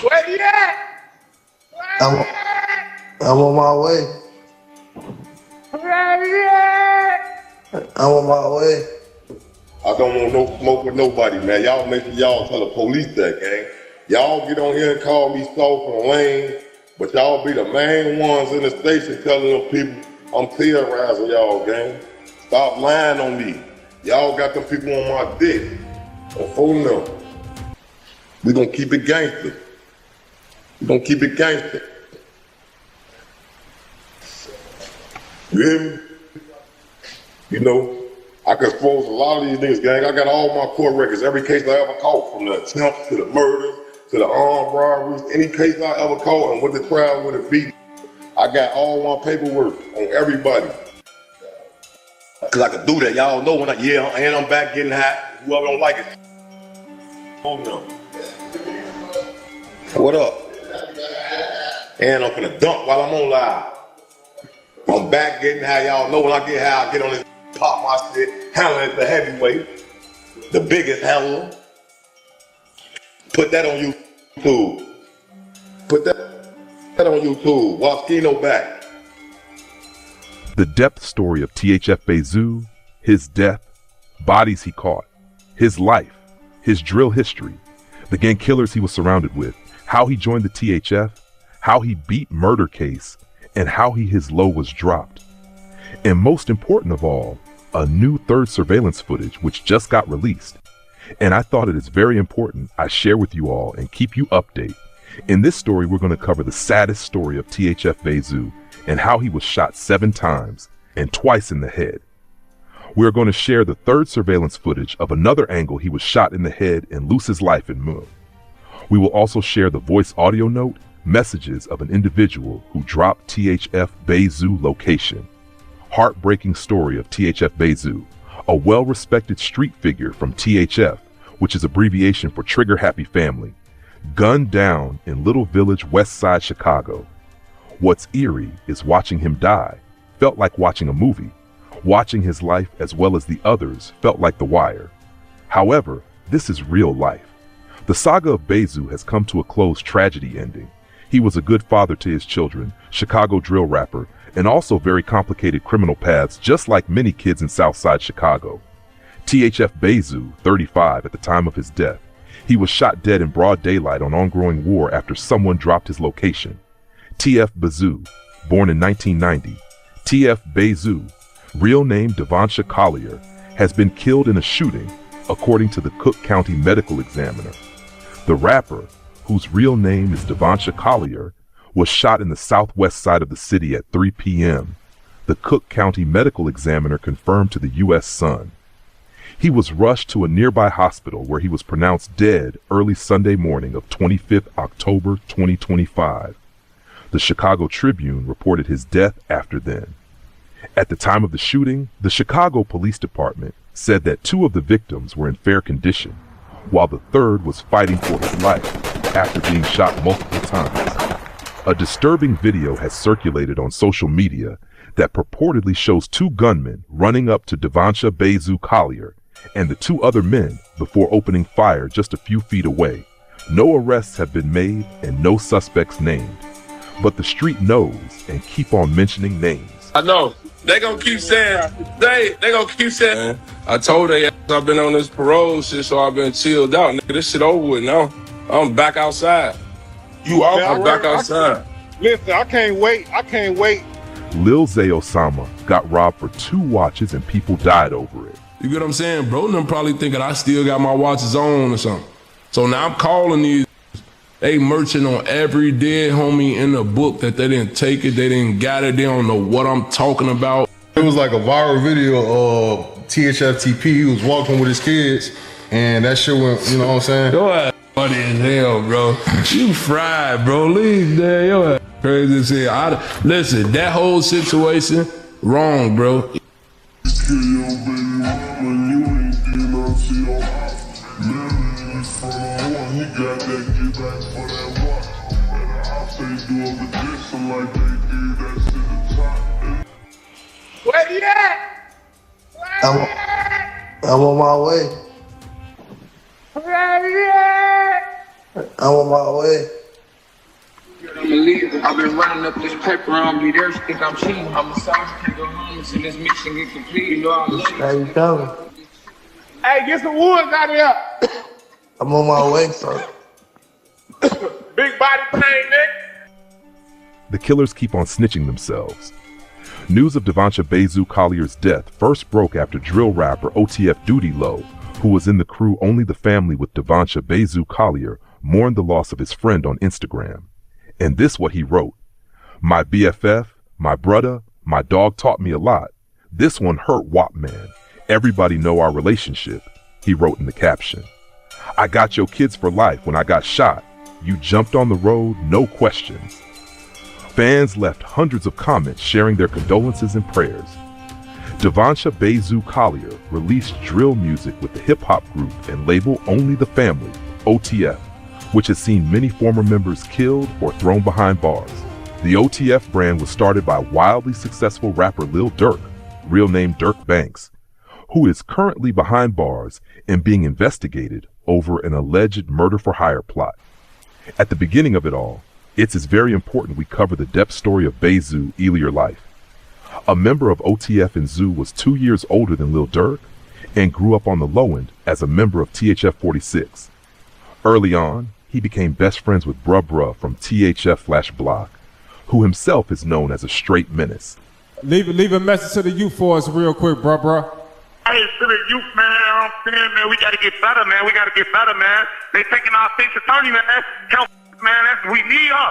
Where you at? I'm on my way. Where you at? I'm on my way. I don't want no smoke with nobody, man. Y'all make sure y'all tell the police that, gang. Y'all get on here and call me soft and lame, but y'all be the main ones in the station telling them people I'm terrorizing y'all, gang. Stop lying on me. Y'all got them people on my dick. I'm fooling them. We gonna keep it gangster. We gonna keep it gangster. You hear me? You know, I can expose a lot of these niggas, gang. I got all my court records, every case I ever caught, from the attempts to the murders to the armed robberies, any case I ever caught and went to trial with a beat. I got all my paperwork on everybody. Cause I can do that. Y'all know when I'm back getting hot. Whoever don't like it, oh no. What up? And I'm finna dump while I'm on live. I'm back getting high. Y'all know when I get high, I get on this, pop my shit, handle it the heavyweight, the biggest handler. Put that on YouTube. Put that on YouTube. Waskino back. The depth story of THF BayZoo, his death, bodies he caught, his life, his drill history, the gang killers he was surrounded with, how he joined the THF, how he beat murder case, and how his low was dropped. And most important of all, a new third surveillance footage which just got released. And I thought it is very important I share with you all and keep you updated. In this story, we're going to cover the saddest story of THF BayZoo and how he was shot 7 times and twice in the head. We're going to share the third surveillance footage of another angle he was shot in the head and lose his life in Moon. We will also share the voice audio note messages of an individual who dropped THF BayZoo location. Heartbreaking story of THF BayZoo, a well-respected street figure from THF, which is abbreviation for Trigger Happy Family, gunned down in Little Village, West Side, Chicago. What's eerie is watching him die felt like watching a movie. Watching his life as well as the others felt like The Wire. However, this is real life. The saga of BayZoo has come to a closed tragedy ending. He was a good father to his children, Chicago drill rapper, and also very complicated criminal paths just like many kids in Southside Chicago. THF BayZoo, 35 at the time of his death. He was shot dead in broad daylight on ongoing war after someone dropped his location. TF BayZoo, born in 1990. TF BayZoo, real name Devonsha Collier, has been killed in a shooting, according to the Cook County Medical Examiner. The rapper, whose real name is Devonsha Collier, was shot in the southwest side of the city at 3 p.m. The Cook County Medical Examiner confirmed to the U.S. Sun. He was rushed to a nearby hospital where he was pronounced dead early Sunday morning of 25th October 2025. The Chicago Tribune reported his death after then. At the time of the shooting, the Chicago Police Department said that 2 of the victims were in fair condition, while the third was fighting for his life after being shot multiple times. A disturbing video has circulated on social media that purportedly shows 2 gunmen running up to Devonsha BayZoo Collier and the 2 other men before opening fire just a few feet away. No arrests have been made and no suspects named. But the street knows and keep on mentioning names. I know. They gonna keep saying, they gonna keep saying, I told they I've been on this parole shit, so I've been chilled out. Nigga, this shit over with now. I'm back outside. You out? I'm back outside. Listen, I can't wait. Lil Zay Osama got robbed for 2 watches and people died over it. You get what I'm saying? Bro, them probably thinking I still got my watches on or something. So now I'm calling these. They merchant on every dead homie in the book that they didn't take it, they didn't got it, they don't know what I'm talking about. It was like a viral video of THFTP. He was walking with his kids, and that shit went, you know what I'm saying? Your ass funny as hell, bro. You fried, bro. Leave there. Your ass crazy as hell. Listen, that whole situation, wrong, bro. Where you at? I'm on my way. Where you at? I'm on my way. believe it. I've been running up this paper, I don't be there, think I'm cheating. I'm a soldier, can't go home until this mission get complete. You know I love you. How you coming? Hey, get some woods out of here. I'm on my way, son. Big body pain, nigga. The killers keep on snitching themselves. News of THF BayZoo Collier's death first broke after drill rapper OTF Duty Low, who was in the crew only the family with THF BayZoo Collier, mourned the loss of his friend on Instagram. And this what he wrote: "My BFF, my brother, my dog taught me a lot. This one hurt WAP man. Everybody know our relationship," he wrote in the caption. "I got your kids for life when I got shot. You jumped on the road, no questions." Fans left hundreds of comments sharing their condolences and prayers. THF BayZoo Collier released drill music with the hip-hop group and label Only the Family, OTF, which has seen many former members killed or thrown behind bars. The OTF brand was started by wildly successful rapper Lil Durk, real name Dirk Banks, who is currently behind bars and being investigated over an alleged murder-for-hire plot. At the beginning of it all, it's very important we cover the depth story of BayZoo earlier life. A member of OTF and Zoo was 2 years older than Lil Durk and grew up on the low end as a member of THF 46. Early on, he became best friends with Bruh from THF Block, who himself is known as a straight menace. Leave a message to the youth for us real quick, bruh. Hey, to the youth, man, I'm saying, man, we gotta get better, man. We gotta get better, man. They taking our state's attorney, man. Help, man. We need her.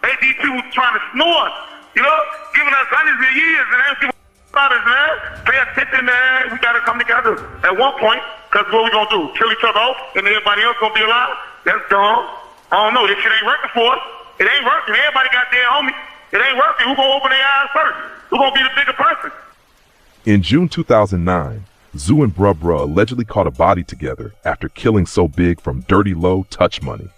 Hey, these people trying to snore us, you know, giving us hundreds of years, and they don't give a about us, man. Pay attention, man. We gotta come together at one point, because what we gonna do? Kill each other off, and everybody else gonna be alive? That's dumb. I don't know. This shit ain't working for us. It ain't working. Everybody got their homie. It ain't working. Who gonna open their eyes first? Who gonna be the bigger person? In June 2009, Zoo and Bruh allegedly caught a body together after killing So Big from Dirty Low Touch Money.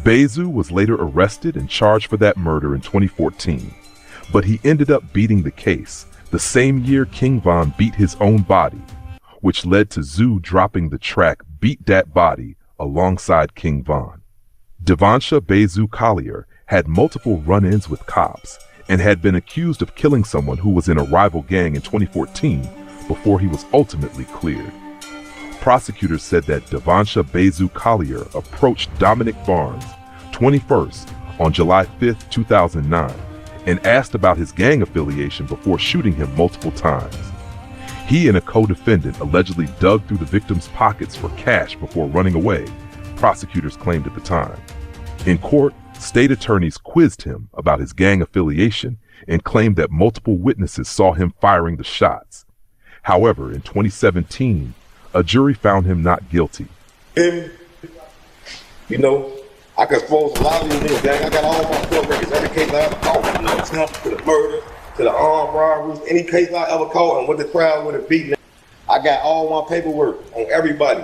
BayZoo was later arrested and charged for that murder in 2014, but he ended up beating the case the same year King Von beat his own body, which led to Zoo dropping the track Beat Dat Body alongside King Von. THF BayZoo Collier had multiple run-ins with cops and had been accused of killing someone who was in a rival gang in 2014 before he was ultimately cleared. Prosecutors said that THF BayZoo Collier approached Dominic Barnes, 21st, on July 5, 2009, and asked about his gang affiliation before shooting him multiple times. He and a co-defendant allegedly dug through the victim's pockets for cash before running away, prosecutors claimed at the time. In court, state attorneys quizzed him about his gang affiliation and claimed that multiple witnesses saw him firing the shots. However, in 2017, a jury found him not guilty. You know, I can expose a lot of these niggas, gang. I got all my court records, every case I ever caught, from the attempt to the murder, to the armed robberies, any case I ever caught and what the trial would have beaten. I got all my paperwork on everybody.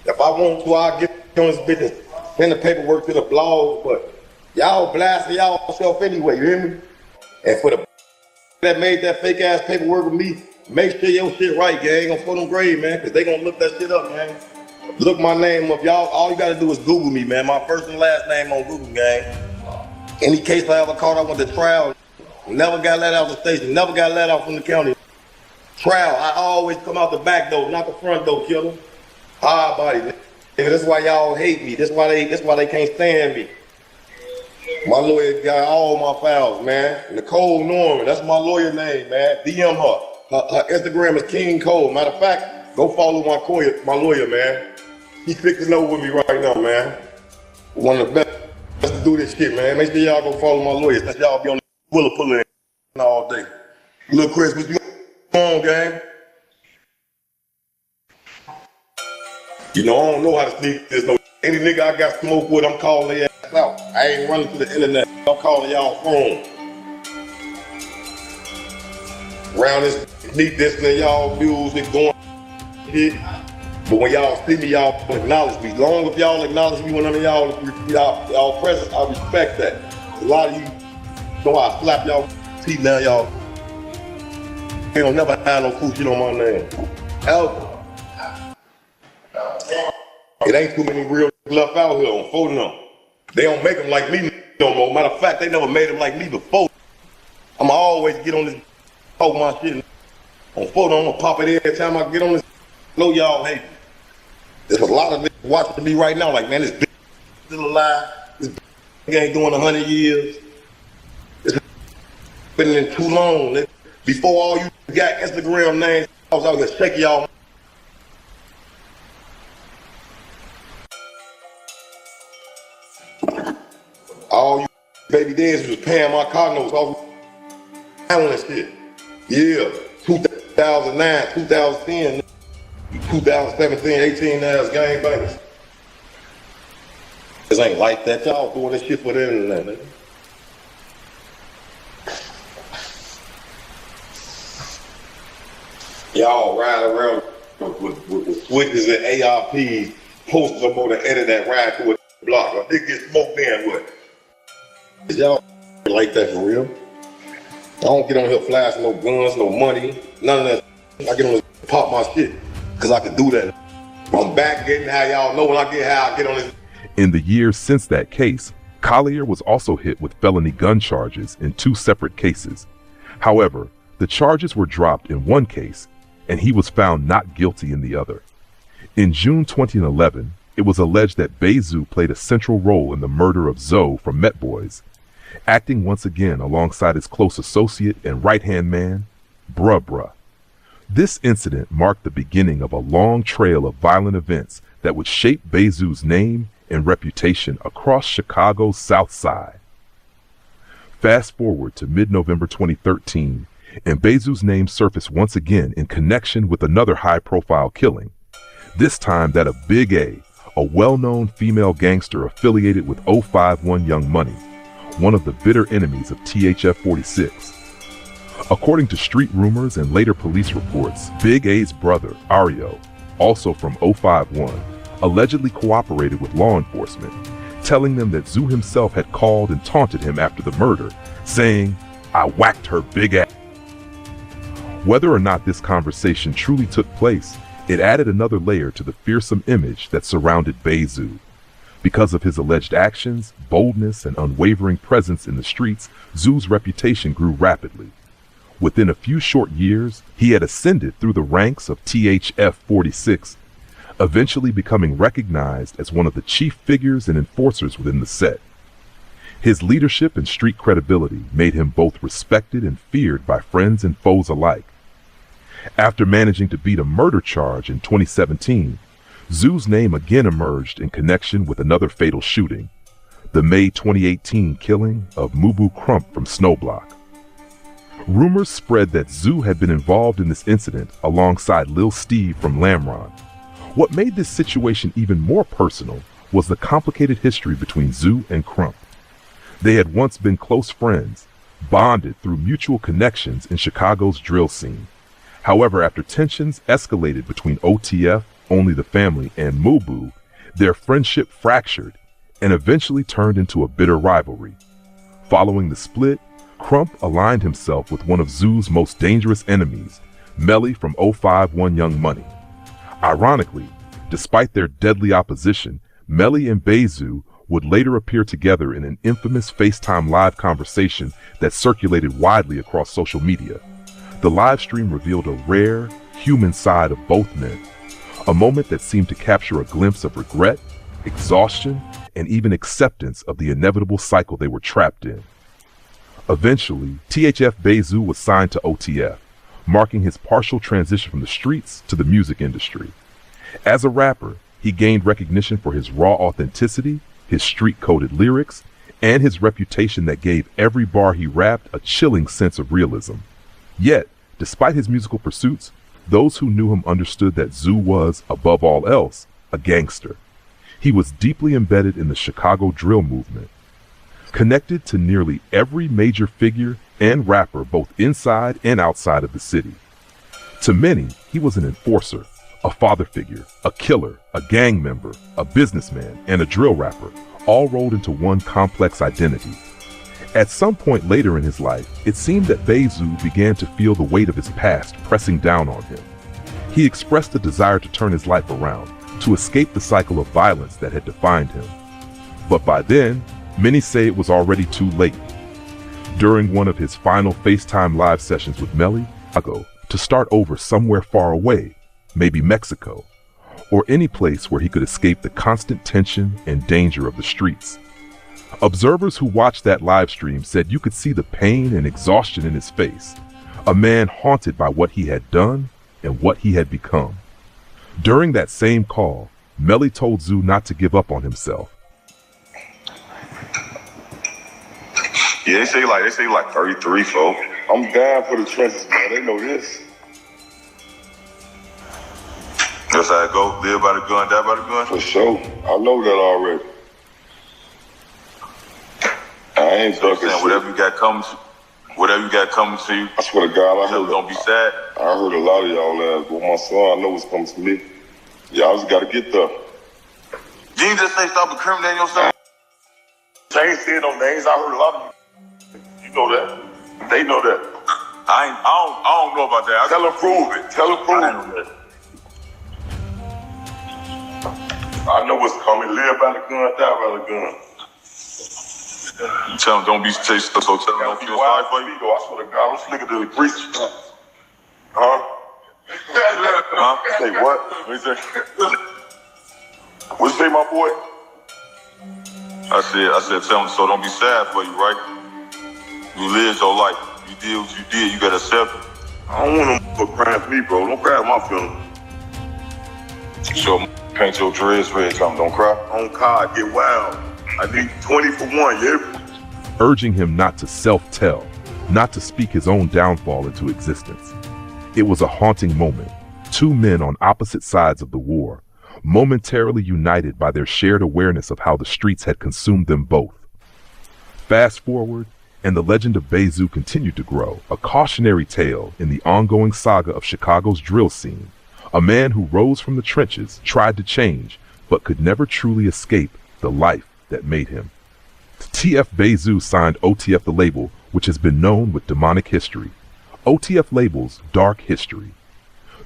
If I want to, I'll get on this business, send the paperwork to the blog, but y'all blasting y'all self anyway, you hear me? And for the that made that fake ass paperwork with me, make sure your shit right, gang. I'm for them grave, man, because they gonna look that shit up, gang. Look my name up, y'all. All you gotta do is Google me, man. My first and last name on Google, gang. Any case I ever caught, I went to trial. Never got let out of the station. Never got let out from the county. Trial, I always come out the back door, not the front door, killer. Hard body, nigga. That's why y'all hate me. That's why they can't stand me. My lawyer got all my files, man. Nicole Norman, that's my lawyer name, man. DM her. Her Instagram is King Cole. Matter of fact, go follow my lawyer, man. He's fixing over with me right now, man. One of the best to do this shit, man. Make sure y'all go follow my lawyer. Since y'all be on the wheel pulling all day. Little Chris, what you on, gang? You know, I don't know how to sneak this. No, any nigga I got smoke with, I'm calling their ass out. I ain't running to the internet. I'm calling y'all phone. Around this sneak this and y'all views and going shit. But when y'all see me, y'all acknowledge me. As long as y'all acknowledge me when I'm in y'all presence, I respect that. A lot of you know I slap y'all teeth now, y'all. They don't never have no cool shit on my name. Ever. It ain't too many real left out here on phone them. They don't make them like me. no more. Matter of fact, they never made him like me before. I'ma always get on this, talk my shit. On photo, I'm gonna pop it every time I get on this. Know y'all hate me. There's a lot of niggas watching me right now, like, man, this bitch still alive. This bitch ain't doing 100 years. It's been in too long, nigga. Before all you got Instagram names, I was out here shaking y'all. All you baby dads was paying my car notes off and shit. Yeah, 2009, 2010, 2017, 18 now it's gangbangers. This ain't like that. Y'all doing this shit for the internet, nigga. Y'all ride around with switches and ARPs, posters up on the end of that ride through a block. Or nigga get smoked in with. Y'all like that for real? I don't get on here flashing no guns, no money, none of that. I get on here pop my shit, cause I can do that. I'm back getting how y'all know when I get how I get on this. In the years since that case, Collier was also hit with felony gun charges in 2 separate cases. However, the charges were dropped in one case, and he was found not guilty in the other. In June 2011, it was alleged that BayZoo played a central role in the murder of Zoe from Met Boys, acting once again alongside his close associate and right-hand man, Bruh. This incident marked the beginning of a long trail of violent events that would shape BayZoo's name and reputation across Chicago's South Side. Fast forward to mid-November 2013, and BayZoo's name surfaced once again in connection with another high-profile killing, this time that of Big A well-known female gangster affiliated with 051 Young Money, one of the bitter enemies of THF 46. According to street rumors and later police reports, Big A's brother, Ario, also from 051, allegedly cooperated with law enforcement, telling them that Zoo himself had called and taunted him after the murder, saying, "I whacked her big ass." Whether or not this conversation truly took place, it added another layer to the fearsome image that surrounded BayZoo. Because of his alleged actions, boldness, and unwavering presence in the streets, Zoo's reputation grew rapidly. Within a few short years, he had ascended through the ranks of THF 46, eventually becoming recognized as one of the chief figures and enforcers within the set. His leadership and street credibility made him both respected and feared by friends and foes alike. After managing to beat a murder charge in 2017, Zoo's name again emerged in connection with another fatal shooting, the May 2018 killing of Mubu Crump from Snowblock. Rumors spread that Zoo had been involved in this incident alongside Lil Steve from Lamron. What made this situation even more personal was the complicated history between Zoo and Crump. They had once been close friends, bonded through mutual connections in Chicago's drill scene. However, after tensions escalated between OTF, Only the Family, and Mubu, their friendship fractured and eventually turned into a bitter rivalry. Following the split, Crump aligned himself with one of Zoo's most dangerous enemies, Melly from 051 Young Money. Ironically, despite their deadly opposition, Melly and BayZoo would later appear together in an infamous FaceTime live conversation that circulated widely across social media. The live stream revealed a rare, human side of both men, a moment that seemed to capture a glimpse of regret, exhaustion, and even acceptance of the inevitable cycle they were trapped in. Eventually, THF BayZoo was signed to OTF, marking his partial transition from the streets to the music industry. As a rapper, he gained recognition for his raw authenticity, his street-coded lyrics, and his reputation that gave every bar he rapped a chilling sense of realism. Yet, despite his musical pursuits, those who knew him understood that Zoo was, above all else, a gangster. He was deeply embedded in the Chicago drill movement, connected to nearly every major figure and rapper both inside and outside of the city. To many, he was an enforcer, a father figure, a killer, a gang member, a businessman, and a drill rapper, all rolled into one complex identity. At some point later in his life, it seemed that BayZoo began to feel the weight of his past pressing down on him. He expressed a desire to turn his life around, to escape the cycle of violence that had defined him. But by then, Many say it was already too late. During one of his final FaceTime live sessions with Melly, to start over somewhere far away, maybe Mexico, or any place where he could escape the constant tension and danger of the streets. Observers who watched that live stream said you could see the pain and exhaustion in his face, a man haunted by what he had done and what he had become. During that same call, Melly told Zoo not to give up on himself. Yeah, they say like 33, folks. I'm down for the trenches, man. They know this. That's how it go. Live by the gun, die by the gun. For sure. I know that already. I ain't ducking shit. Whatever you got coming to you. I swear to God, I heard. Don't be sad. I heard a lot of y'all ass, but my son, I know what's coming to me. Y'all just gotta get there. You ain't just say stop incriminating yourself. I ain't saying no names. I heard a lot of you. You know that. They know that. I don't know about that. Tell them prove it. I know what's coming. Live by the gun, die by the gun. Tell them don't be chased, so tell them don't feel sorry for you. I swear to God, let's look at the grease. Huh? Say what? What you say? What you say, my boy? I said, tell them so don't be sad for you, right? You lived your life. You did what you did. You gotta accept it. I don't want them to cry for me, bro. Don't cry my feelings. So paint your dreads red. Tell them don't cry. Don't cry. Get wild. I need 20 for 1, yeah? Urging him not to self-tell, not to speak his own downfall into existence. It was a haunting moment. Two men on opposite sides of the war, momentarily united by their shared awareness of how the streets had consumed them both. Fast forward, and the legend of BayZoo continued to grow, a cautionary tale in the ongoing saga of Chicago's drill scene. A man who rose from the trenches, tried to change, but could never truly escape the life that made him. THF BayZoo signed OTF the label, which has been known with demonic history. OTF labels dark history.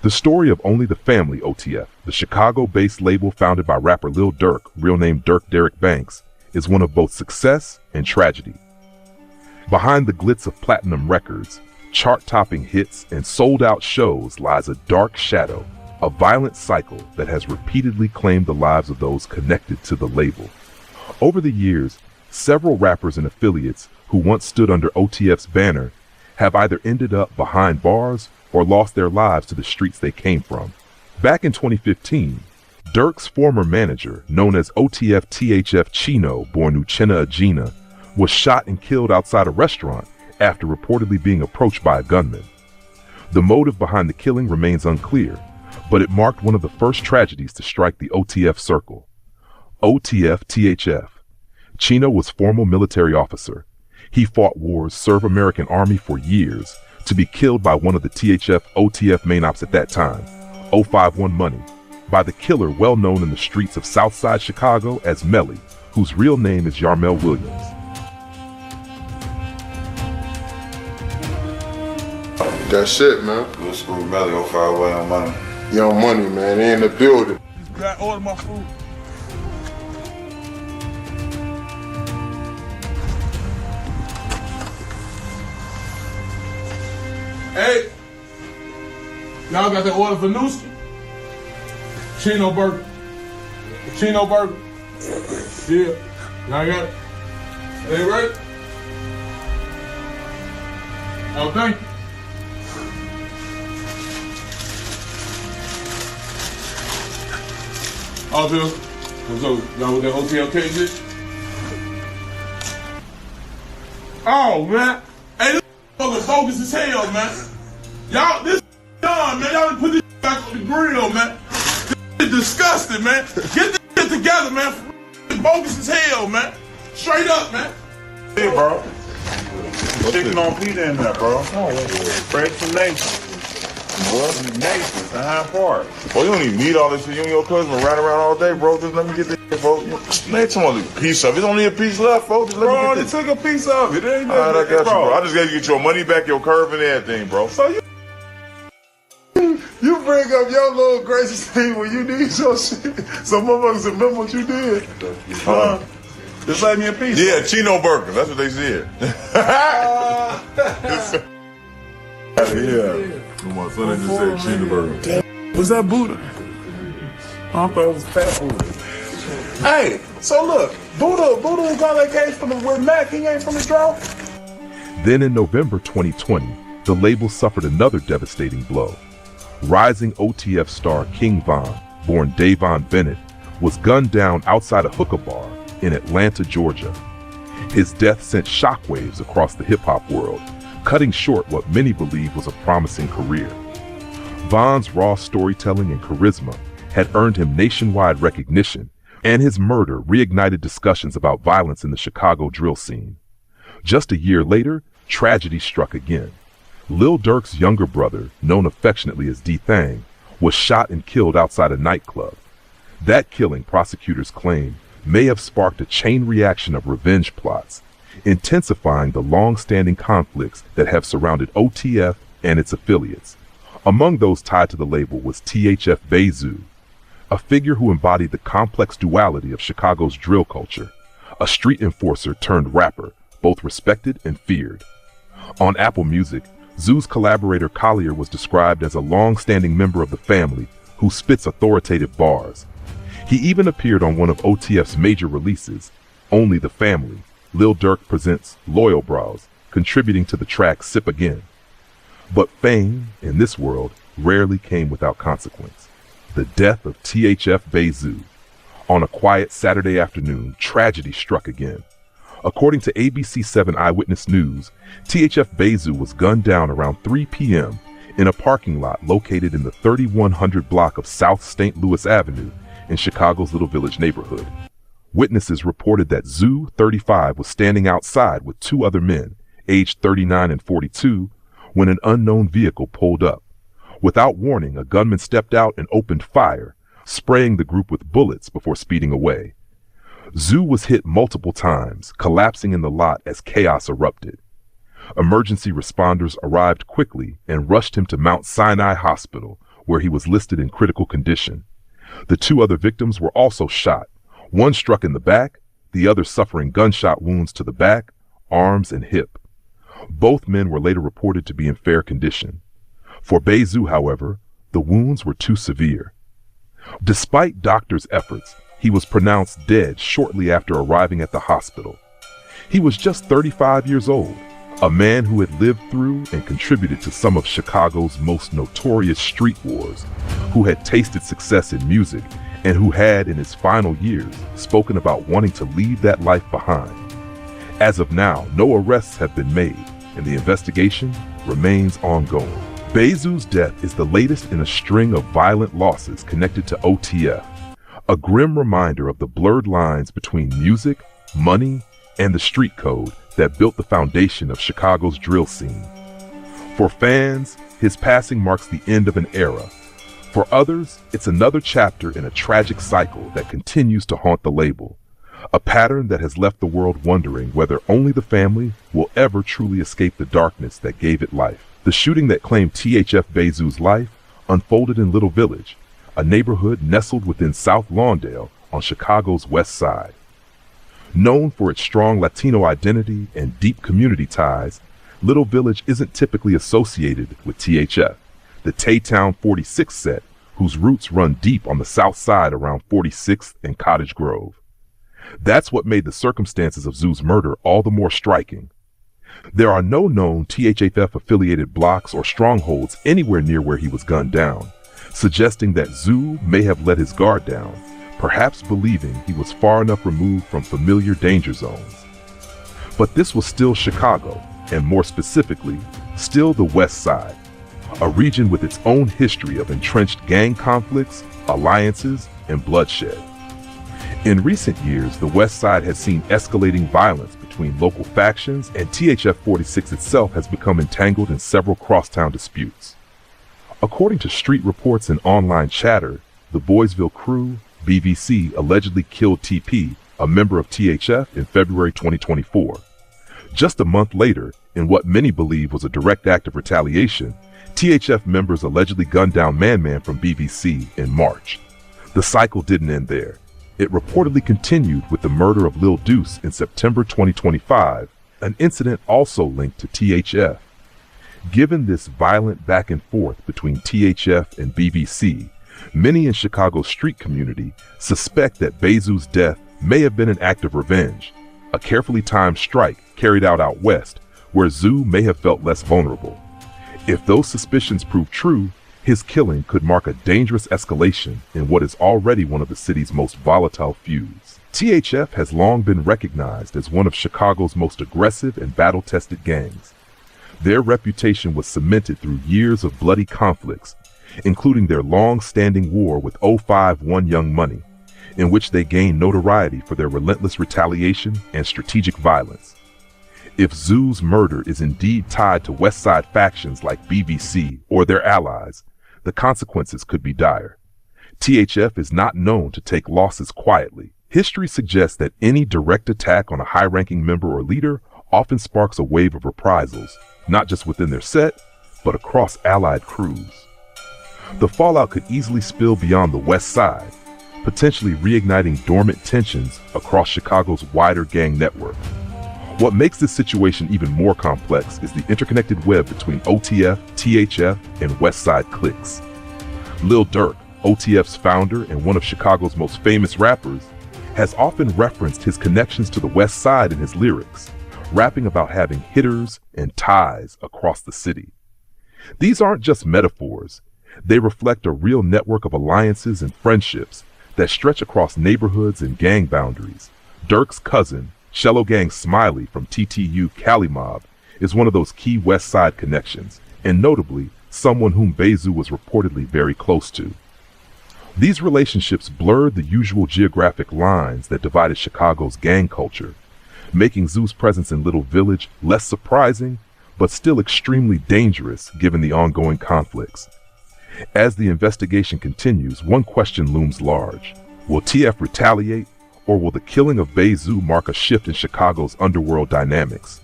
The story of Only the Family OTF, the Chicago-based label founded by rapper Lil Durk, real name Dirk Derrick Banks, is one of both success and tragedy. Behind the glitz of platinum records, chart-topping hits, and sold-out shows lies a dark shadow, a violent cycle that has repeatedly claimed the lives of those connected to the label. Over the years, several rappers and affiliates who once stood under OTF's banner have either ended up behind bars or lost their lives to the streets they came from. Back in 2015, Dirk's former manager, known as OTF THF Chino, born Uchenna Agena, was shot and killed outside a restaurant after reportedly being approached by a gunman. The motive behind the killing remains unclear, but it marked one of the first tragedies to strike the OTF circle. OTF THF. Chino was former military officer. He fought wars, served American Army for years, to be killed by one of the THF OTF main ops at that time, 051 Money, by the killer well known in the streets of Southside Chicago as Melly, whose real name is Yarmel Williams. That shit, man. Little Screw Melly, 051 Money. Young Money, man. They in the building. Got order my food. Hey, y'all got that order for Nooski? Chino burger. Chino burger. Yeah, y'all got it. They ready? Oh, thank you. Oh, Bill. So, y'all with that OTLK shit? Oh, man. Hey, this motherfucker bogus as hell, man. Y'all, this done, man. Y'all put this back on the grill, man. This is disgusting, man. Get this shit together, man. It's bogus as hell, man. Straight up, man. Hey, bro. Chicken on pizza in there, bro. Fresh from Nation. Nation, the high part. Bro, you don't even need all this shit. You and your cousin ride around all day, bro. Just let me get this shit, bro. Man, come on, a piece of it. There's only a piece left, folks. Just let me get this. Bro, took a piece of it. It ain't nothing. All right, I got you, bro. I just got to get your money back, your curve and everything, bro. So You bring up your little gracious thing when you need your shit. So motherfuckers remember what you did. Just let me in peace. Yeah, Chino Burger. That's what they said. Yeah. My son just said Chino Burger. Was that Buddha? I thought it was Fat Buddha. Hey, so look, Buddha got that case from with Mac. He ain't from the draw. Then in November 2020, the label suffered another devastating blow. Rising OTF star King Von, born Davon Bennett, was gunned down outside a hookah bar in Atlanta, Georgia. His death sent shockwaves across the hip-hop world, cutting short what many believed was a promising career. Von's raw storytelling and charisma had earned him nationwide recognition, and his murder reignited discussions about violence in the Chicago drill scene. Just a year later, tragedy struck again. Lil Durk's younger brother, known affectionately as D-Thang, was shot and killed outside a nightclub. That killing, prosecutors claim, may have sparked a chain reaction of revenge plots, intensifying the long-standing conflicts that have surrounded OTF and its affiliates. Among those tied to the label was THF BayZoo, a figure who embodied the complex duality of Chicago's drill culture, a street enforcer turned rapper, both respected and feared. On Apple Music, Zoo's collaborator Collier was described as a long-standing member of the family who spits authoritative bars. He even appeared on one of OTF's major releases, Only the Family. Lil Durk presents Loyal Brows, contributing to the track Sip Again. But fame, in this world, rarely came without consequence. The death of THF BayZoo. On a quiet Saturday afternoon, tragedy struck again. According to ABC7 Eyewitness News, THF BayZoo was gunned down around 3 p.m. in a parking lot located in the 3100 block of South St. Louis Avenue in Chicago's Little Village neighborhood. Witnesses reported that Zoo, 35, was standing outside with two other men, aged 39 and 42, when an unknown vehicle pulled up. Without warning, a gunman stepped out and opened fire, spraying the group with bullets before speeding away. Zoo was hit multiple times, collapsing in the lot as chaos erupted. Emergency responders arrived quickly and rushed him to Mount Sinai Hospital, where he was listed in critical condition. The two other victims were also shot, one struck in the back, the other suffering gunshot wounds to the back, arms, and hip. Both men were later reported to be in fair condition. For BayZoo, however, the wounds were too severe. Despite doctors' efforts, he was pronounced dead shortly after arriving at the hospital. He was just 35 years old, a man who had lived through and contributed to some of Chicago's most notorious street wars, who had tasted success in music, and who had, in his final years, spoken about wanting to leave that life behind. As of now, no arrests have been made, and the investigation remains ongoing. BayZoo's death is the latest in a string of violent losses connected to OTF, a grim reminder of the blurred lines between music, money, and the street code that built the foundation of Chicago's drill scene. For fans, his passing marks the end of an era. For others, it's another chapter in a tragic cycle that continues to haunt the label, a pattern that has left the world wondering whether only the family will ever truly escape the darkness that gave it life. The shooting that claimed THF BayZoo's life unfolded in Little Village, a neighborhood nestled within South Lawndale on Chicago's west side. Known for its strong Latino identity and deep community ties, Little Village isn't typically associated with THF, the Tay-Town 46 set, whose roots run deep on the south side around 46th and Cottage Grove. That's what made the circumstances of Zoo's murder all the more striking. There are no known THF-affiliated blocks or strongholds anywhere near where he was gunned down, suggesting that Zoo may have let his guard down, perhaps believing he was far enough removed from familiar danger zones. But this was still Chicago, and more specifically, still the West Side, a region with its own history of entrenched gang conflicts, alliances, and bloodshed. In recent years, the West Side has seen escalating violence between local factions, and THF 46 itself has become entangled in several crosstown disputes. According to street reports and online chatter, the Boysville Crew, BVC, allegedly killed TP, a member of THF, in February 2024. Just a month later, in what many believe was a direct act of retaliation, THF members allegedly gunned down Man Man from BVC in March. The cycle didn't end there. It reportedly continued with the murder of Lil Deuce in September 2025, an incident also linked to THF. Given this violent back and forth between THF and BBC, many in Chicago's street community suspect that BayZoo's death may have been an act of revenge, a carefully timed strike carried out west, where Zoo may have felt less vulnerable. If those suspicions prove true, his killing could mark a dangerous escalation in what is already one of the city's most volatile feuds. THF has long been recognized as one of Chicago's most aggressive and battle-tested gangs. Their reputation was cemented through years of bloody conflicts, including their long-standing war with 051 Young Money, in which they gained notoriety for their relentless retaliation and strategic violence. If Zoo's murder is indeed tied to West Side factions like BBC or their allies, the consequences could be dire. THF is not known to take losses quietly. History suggests that any direct attack on a high-ranking member or leader often sparks a wave of reprisals, not just within their set, but across allied crews. The fallout could easily spill beyond the West Side, potentially reigniting dormant tensions across Chicago's wider gang network. What makes this situation even more complex is the interconnected web between OTF, THF, and West Side cliques. Lil Durk, OTF's founder and one of Chicago's most famous rappers, has often referenced his connections to the West Side in his lyrics, rapping about having hitters and ties across the city. These aren't just metaphors. They reflect a real network of alliances and friendships that stretch across neighborhoods and gang boundaries. Durk's cousin, Shello Gang Smiley from TTU Cali Mob, is one of those key West Side connections, and notably, someone whom BayZoo was reportedly very close to. These relationships blurred the usual geographic lines that divided Chicago's gang culture, making Zoo's presence in Little Village less surprising, but still extremely dangerous given the ongoing conflicts. As the investigation continues, one question looms large. Will TF retaliate, or will the killing of BayZoo mark a shift in Chicago's underworld dynamics?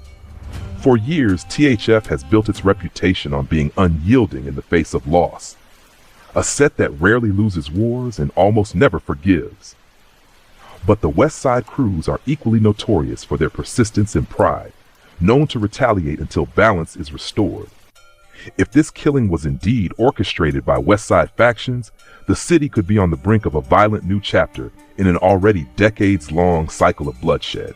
For years, THF has built its reputation on being unyielding in the face of loss, a set that rarely loses wars and almost never forgives. But the West Side crews are equally notorious for their persistence and pride, known to retaliate until balance is restored. If this killing was indeed orchestrated by West Side factions, the city could be on the brink of a violent new chapter in an already decades-long cycle of bloodshed,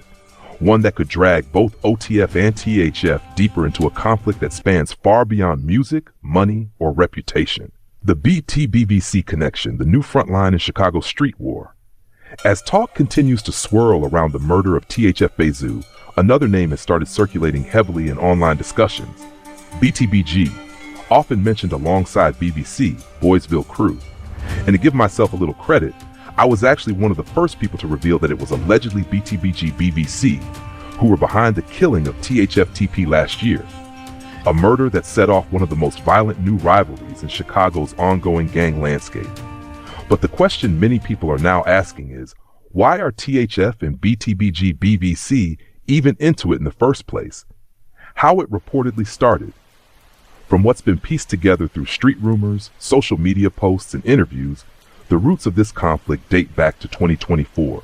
one that could drag both OTF and THF deeper into a conflict that spans far beyond music, money, or reputation. The BT-BBC connection, the new front line in Chicago's street war. As talk continues to swirl around the murder of THF BayZoo, another name has started circulating heavily in online discussions. BTBG, often mentioned alongside BBC, Boysville Crew. And to give myself a little credit, I was actually one of the first people to reveal that it was allegedly BTBG BBC who were behind the killing of THF-TP last year, a murder that set off one of the most violent new rivalries in Chicago's ongoing gang landscape. But the question many people are now asking is, why are THF and BTBG BBC even into it in the first place? How it reportedly started? From what's been pieced together through street rumors, social media posts, and interviews, the roots of this conflict date back to 2024.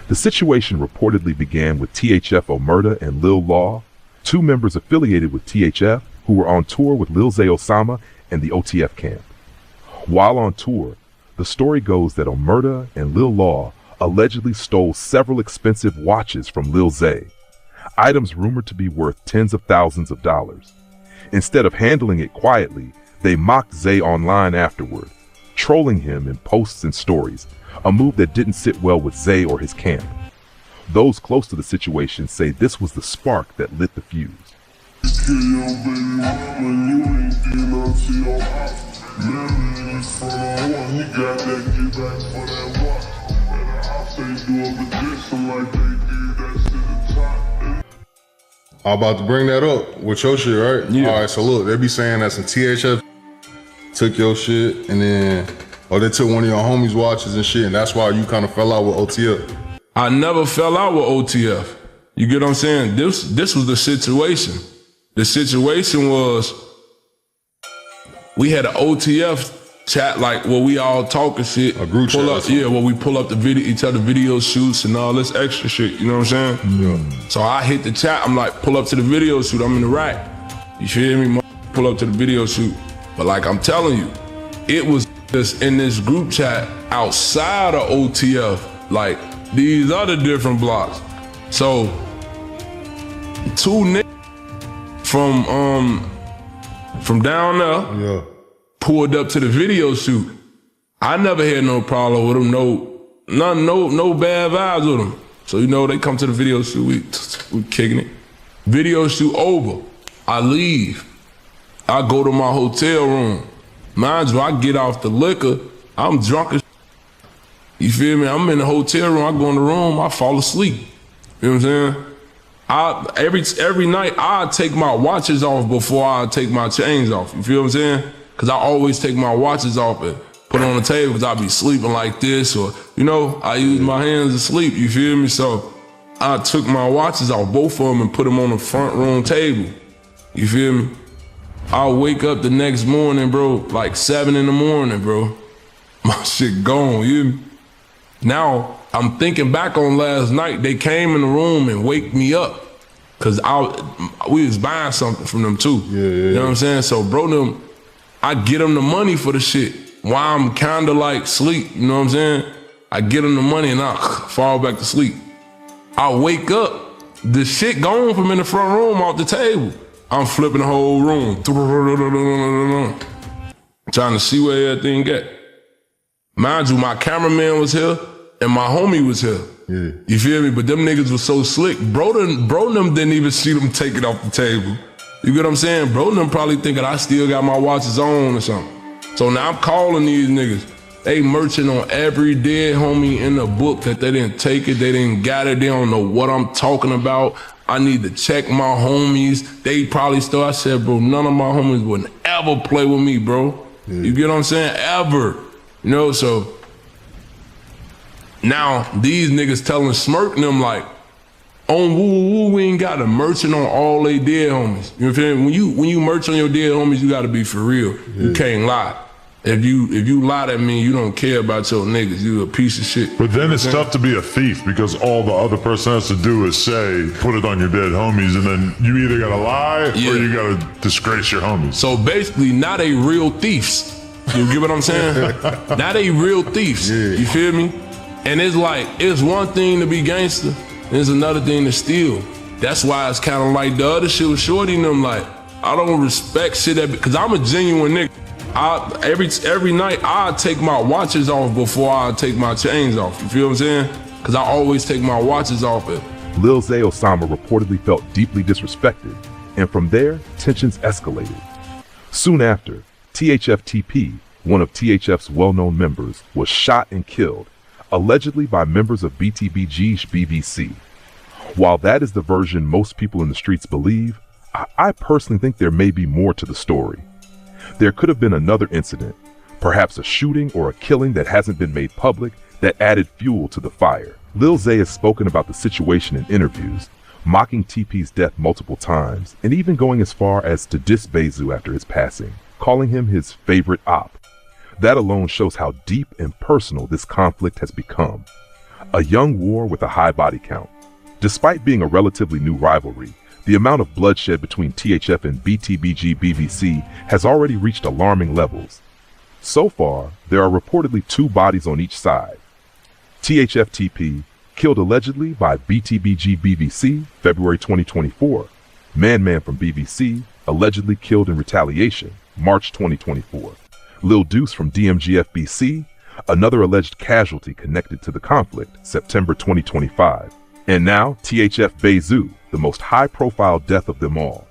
The situation reportedly began with THF Omerta and Lil Law, two members affiliated with THF who were on tour with Lil Zay Osama and the OTF camp. While on tour, the story goes that Omerta and Lil Law allegedly stole several expensive watches from Lil Zay, items rumored to be worth tens of thousands of dollars. Instead of handling it quietly, they mocked Zay online afterward, trolling him in posts and stories, a move that didn't sit well with Zay or his camp. Those close to the situation say this was the spark that lit the fuse. I'm about to bring that up with your shit, right? Yeah. All right, so look, they be saying that some THF took your shit and then, or they took one of your homies' watches and shit, and that's why you kind of fell out with OTF. I never fell out with OTF. You get what I'm saying? This was the situation. The situation was we had an OTF chat like where we all talking shit. A group pull chat. up, yeah, where we pull up the video, each other video shoots and all this extra shit. You know what I'm saying? Yeah. So I hit the chat. I'm like, pull up to the video shoot. I'm in the rack. You feel me? Pull up to the video shoot. But like I'm telling you, it was just in this group chat outside of OTF, like these other different blocks. So 2 niggas from down there pulled up to the video shoot. I never had no problem with them, no bad vibes with them. So you know, they come to the video shoot, we kicking it. Video shoot over, I leave. I go to my hotel room. Mind you, I get off the liquor, I'm drunk as you feel me? I'm in the hotel room, I go in the room, I fall asleep. You know what I'm saying? Every night I take my watches off before I take my chains off. You feel what I'm saying? Cause I always take my watches off and put it on the table because I be sleeping like this, or you know, I use my hands to sleep. You feel me? So I took my watches off, both of them, and put them on the front room table. You feel me? I wake up the next morning, bro, like 7 in the morning, bro. My shit gone. You hear me? Now I'm thinking back on last night. They came in the room and wake me up. Cause we was buying something from them too. You know what I'm saying? So bro, I get them the money for the shit while I'm kinda like sleep. You know what I'm saying? I get them the money and I fall back to sleep. I wake up, the shit gone from in the front room off the table. I'm flipping the whole room. Trying to see where everything at. Mind you, my cameraman was here and my homie was here. Yeah. You feel me? But them niggas was so slick. Bro them didn't even see them take it off the table. You get what I'm saying? Bro them probably thinking I still got my watches on or something. So now I'm calling these niggas. They merching on every dead homie in the book that they didn't take it, they didn't got it, they don't know what I'm talking about. I need to check my homies. They probably still, I said, bro, none of my homies would ever play with me, bro. Yeah. You get what I'm saying? Ever. You know, so now these niggas telling Smirk and them like, on woo, we ain't got a merchant on all they dead homies. You know what I'm saying? When you merch on your dead homies, you gotta be for real. Yeah. You can't lie. If you lie, that mean you don't care about your niggas. You a piece of shit. But then it's tough to be a thief because all the other person has to do is say, put it on your dead homies, and then you either gotta lie or you gotta disgrace your homies. So basically, now they real thieves. You get what I'm saying? Now they real thieves. Yeah. You feel me? And it's like, it's one thing to be gangster, and it's another thing to steal. That's why it's kind of like the other shit with Shorty and them. Like, I don't respect shit because I'm a genuine nigga. Every night I take my watches off before I take my chains off. You feel what I'm saying? Because I always take my watches off. Lil Zay Osama reportedly felt deeply disrespected, and from there, tensions escalated. Soon after, THF TP, one of THF's well-known members, was shot and killed, allegedly by members of BTBG's BVC. While that is the version most people in the streets believe, I personally think there may be more to the story. There could have been another incident, perhaps a shooting or a killing that hasn't been made public, that added fuel to the fire. Lil Zay has spoken about the situation in interviews, mocking TP's death multiple times, and even going as far as to diss BayZoo after his passing, calling him his favorite op. That alone shows how deep and personal this conflict has become. A young war with a high body count. Despite being a relatively new rivalry, the amount of bloodshed between THF and BTBG BVC has already reached alarming levels. So far, there are reportedly 2 bodies on each side. THF TP, killed allegedly by BTBG BVC, February 2024. Man from BVC, allegedly killed in retaliation, March 2024. Lil Deuce from DMGF BC, another alleged casualty connected to the conflict, September 2025. And now, THF BayZoo, the most high-profile death of them all.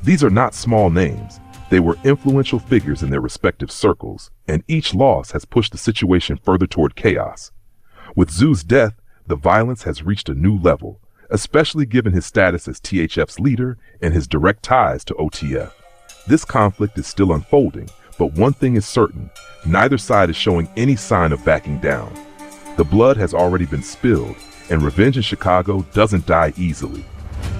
These are not small names. They were influential figures in their respective circles, and each loss has pushed the situation further toward chaos. With Zoo's death, the violence has reached a new level, especially given his status as THF's leader and his direct ties to OTF. This conflict is still unfolding, but one thing is certain, neither side is showing any sign of backing down. The blood has already been spilled, and revenge in Chicago doesn't die easily.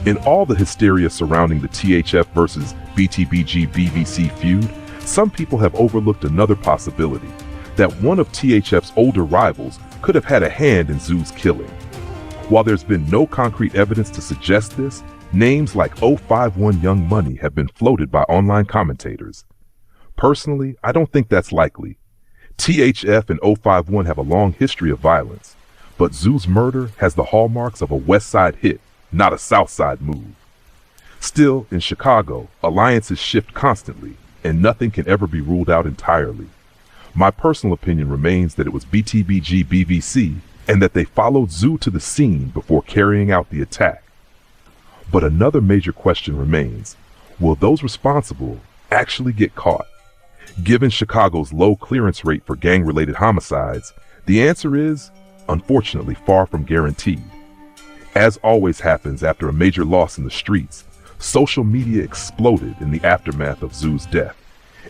In all the hysteria surrounding the THF versus BTBG BVC feud, Some people have overlooked another possibility, that one of THF's older rivals could have had a hand in Zoo's killing. While there's been no concrete evidence to suggest this, names like 051 Young Money have been floated by online commentators. Personally, I don't think that's likely. THF and 051 have a long history of violence, but Zoo's murder has the hallmarks of a West Side hit, not a South Side move. Still, in Chicago, alliances shift constantly, and nothing can ever be ruled out entirely. My personal opinion remains that it was BTBG BVC and that they followed Zoo to the scene before carrying out the attack. But another major question remains: will those responsible actually get caught? Given Chicago's low clearance rate for gang-related homicides, the answer is, unfortunately, far from guaranteed. As always happens after a major loss in the streets, social media exploded in the aftermath of Zoo's death,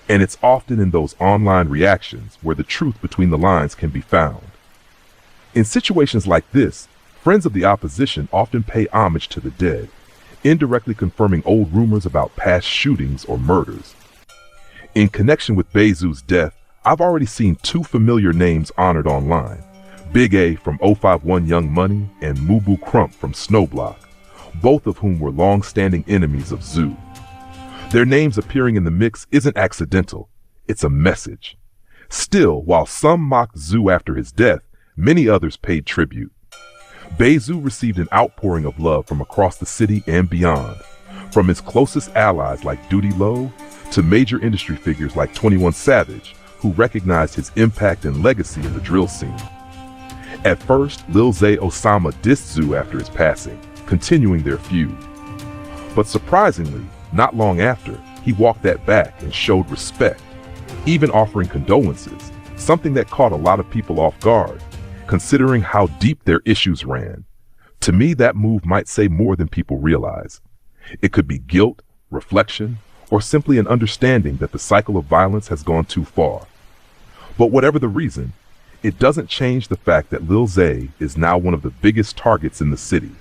and it's often in those online reactions where the truth between the lines can be found. In situations like this, friends of the opposition often pay homage to the dead, indirectly confirming old rumors about past shootings or murders. In connection with BayZoo's death, I've already seen two familiar names honored online: Big A from 051 Young Money and Mubu Crump from Snowblock, both of whom were long-standing enemies of Zoo. Their names appearing in the mix isn't accidental, it's a message. Still, while some mocked Zoo after his death, many others paid tribute. BayZoo received an outpouring of love from across the city and beyond, from his closest allies like Duty Low to major industry figures like 21 Savage, who recognized his impact and legacy in the drill scene. At first, Lil Zay Osama dissed Zoo after his passing, continuing their feud. But surprisingly, not long after, he walked that back and showed respect, even offering condolences, something that caught a lot of people off guard, considering how deep their issues ran. To me, that move might say more than people realize. It could be guilt, reflection, or simply an understanding that the cycle of violence has gone too far. But whatever the reason, it doesn't change the fact that Lil Zay is now one of the biggest targets in the city.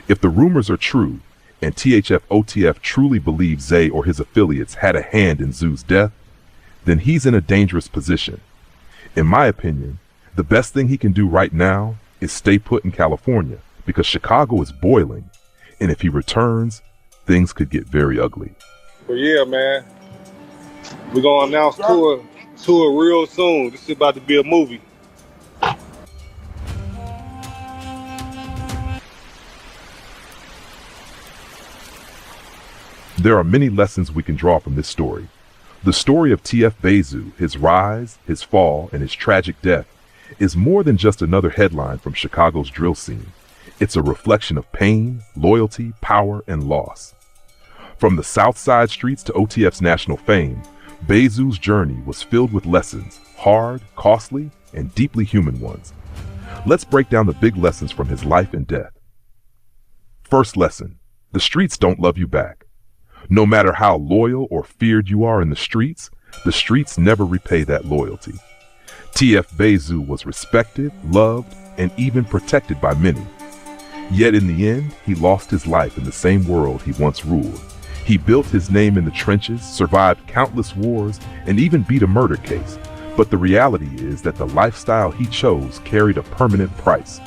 If the rumors are true, and THF OTF truly believes Zay or his affiliates had a hand in Zoo's death, then he's in a dangerous position. In my opinion, the best thing he can do right now is stay put in California, because Chicago is boiling, and if he returns, things could get very ugly. But yeah, man, we're gonna announce tour real soon. This is about to be a movie. There are many lessons we can draw from this story. The story of THF BayZoo, his rise, his fall, and his tragic death, is more than just another headline from Chicago's drill scene. It's a reflection of pain, loyalty, power, and loss. From the South Side streets to OTF's national fame, BayZoo's journey was filled with lessons, hard, costly, and deeply human ones. Let's break down the big lessons from his life and death. First lesson: the streets don't love you back. No matter how loyal or feared you are in the streets never repay that loyalty. THF BayZoo was respected, loved, and even protected by many. Yet in the end, he lost his life in the same world he once ruled. He built his name in the trenches, survived countless wars, and even beat a murder case. But the reality is that the lifestyle he chose carried a permanent price.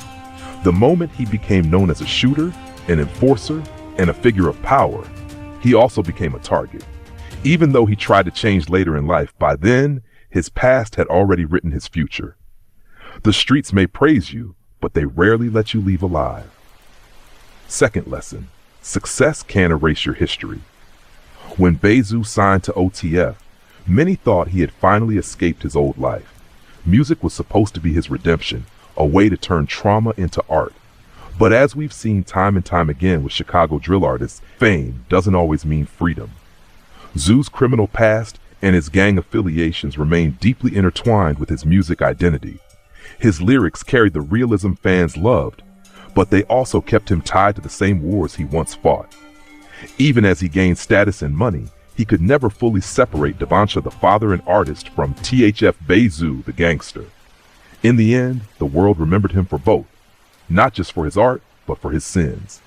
The moment he became known as a shooter, an enforcer, and a figure of power, he also became a target. Even though he tried to change later in life, by then, his past had already written his future. The streets may praise you, but they rarely let you leave alive. Second lesson: success can't erase your history. When BayZoo signed to OTF, many thought he had finally escaped his old life. Music was supposed to be his redemption, a way to turn trauma into art. But as we've seen time and time again with Chicago drill artists, fame doesn't always mean freedom. Zoo's criminal past and his gang affiliations remain deeply intertwined with his music identity. His lyrics carried the realism fans loved, but they also kept him tied to the same wars he once fought. Even as he gained status and money, he could never fully separate Devoncha the father and artist from THF BayZoo the gangster. In the end, the world remembered him for both, not just for his art, but for his sins.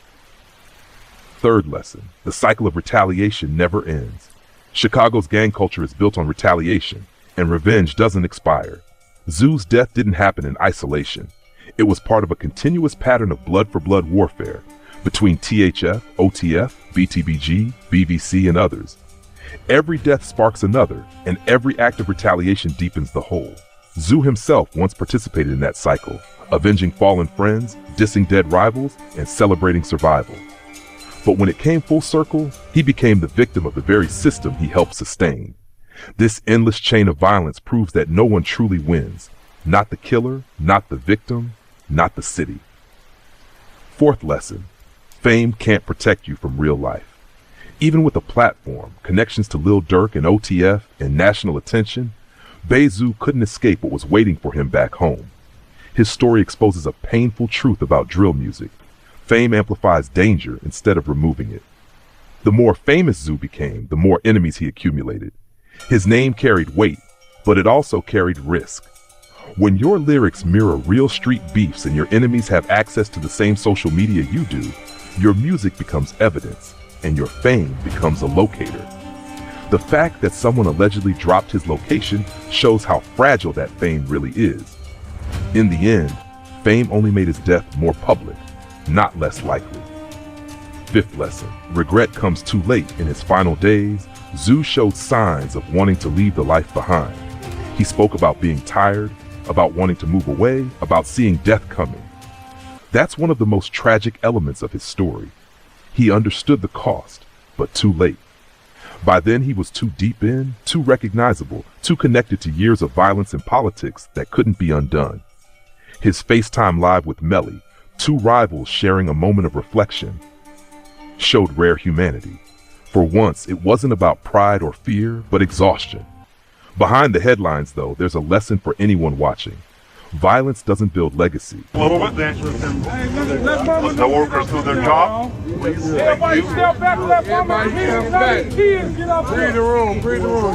Third lesson: the cycle of retaliation never ends. Chicago's gang culture is built on retaliation, and revenge doesn't expire. Zoo's death didn't happen in isolation. It was part of a continuous pattern of blood-for-blood warfare between THF, OTF, BTBG, BVC, and others. Every death sparks another, and every act of retaliation deepens the whole. Zoo himself once participated in that cycle, avenging fallen friends, dissing dead rivals, and celebrating survival. But when it came full circle, he became the victim of the very system he helped sustain. This endless chain of violence proves that no one truly wins. Not the killer, not the victim, not the city. Fourth lesson: fame can't protect you from real life. Even with a platform, connections to Lil Durk and OTF, and national attention, BayZoo couldn't escape what was waiting for him back home. His story exposes a painful truth about drill music. Fame amplifies danger instead of removing it. The more famous Zoo became, the more enemies he accumulated. His name carried weight, but it also carried risk. When your lyrics mirror real street beefs and your enemies have access to the same social media you do, your music becomes evidence, and your fame becomes a locator. The fact that someone allegedly dropped his location shows how fragile that fame really is. In the end, fame only made his death more public, not less likely. Fifth lesson: regret comes too late. In his final days, Zoo showed signs of wanting to leave the life behind. He spoke about being tired, about wanting to move away, about seeing death coming. That's one of the most tragic elements of his story. He understood the cost, but too late. By then he was too deep in, too recognizable, too connected to years of violence and politics that couldn't be undone. His FaceTime Live with Melly, two rivals sharing a moment of reflection, showed rare humanity. For once, it wasn't about pride or fear, but exhaustion. Behind the headlines, though, there's a lesson for anyone watching. Violence doesn't build legacy. The workers do their job. Everybody step back, let mama kids get up. Breathe the room, breathe the room.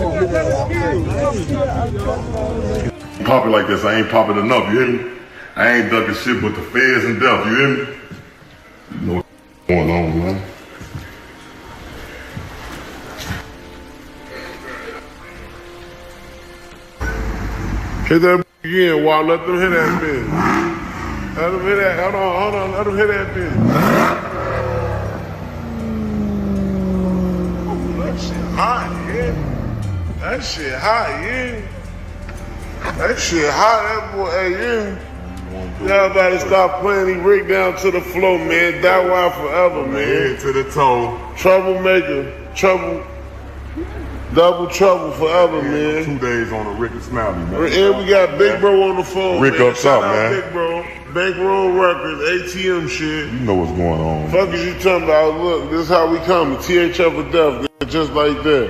Pop it like this, I ain't popping enough, you hear me? I ain't ducking shit but the feds and death, you hear me? You know what's going on, man. Hit that again, Walt. Let them hit that bitch. Let them hit that. Hold on. Let them hit that bitch. That shit hot, yeah. That shit hot, yeah. That shit hot, that boy, hey, yeah. Y'all better stop playing these Rick down to the floor, man. That wild forever, man. Head to the toe. Troublemaker. Double trouble forever, man. 2 days on a Rick and Smiley, man. And we got Big Bro on the phone. Rick man. up top, man. Big Bro. Bankroll Records, ATM shit. You know what's going on. Fuck is you talking about? Look, this is how we coming. THF of death, just like that.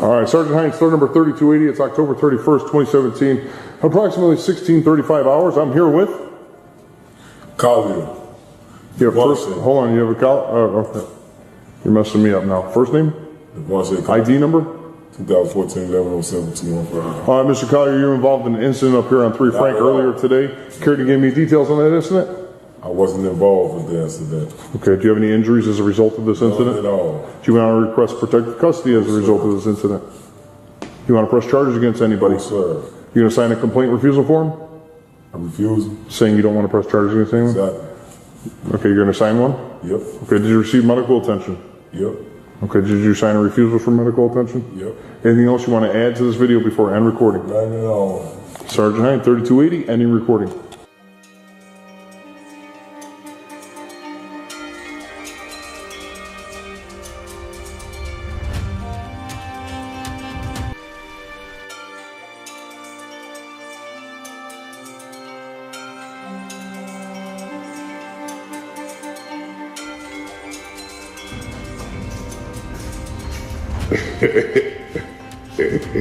All right, Sergeant Hines, third number 3280. It's October 31st, 2017. Approximately 16:35 hours. I'm here with Collier. You have first. Hold on. You have a call. Okay. You're messing me up now. First name? ID number? 2014-1107-215. All right, Mr. Collier, you're involved in an incident up here on 3 Frank earlier today. Care to give me details on that incident? I wasn't involved with the incident. Okay. Do you have any injuries as a result of this incident? None at all. Do you want to request protective custody as a result of this incident? You want to press charges against anybody? No, sir. You going to sign a complaint refusal form? I refuse. Saying you don't want to press charges against anyone? Exactly. Okay, you're going to sign one? Yep. Okay, did you receive medical attention? Yep. Okay, did you sign a refusal for medical attention? Yep. Anything else you want to add to this video before I end recording? None at all. Sergeant Hine, 3280, ending recording.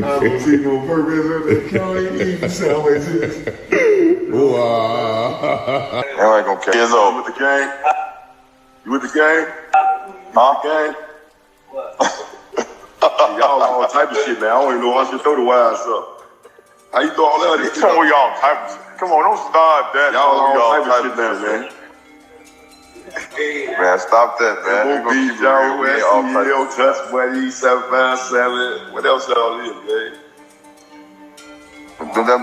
I don't see no purpose in it. Y'all ain't even sound like this. Wow. I ain't gonna catch his over the game. You You with the game? Huh? Game? Y'all all type of shit, man. I don't even know how to throw the wires up. How you throw all that? You tell me y'all type of shit. Come on, don't start that. Y'all all type of shit now, man. Man, stop that, man. Go beat y'all, SEL, Touch Buddy, 757. What else y'all is, man?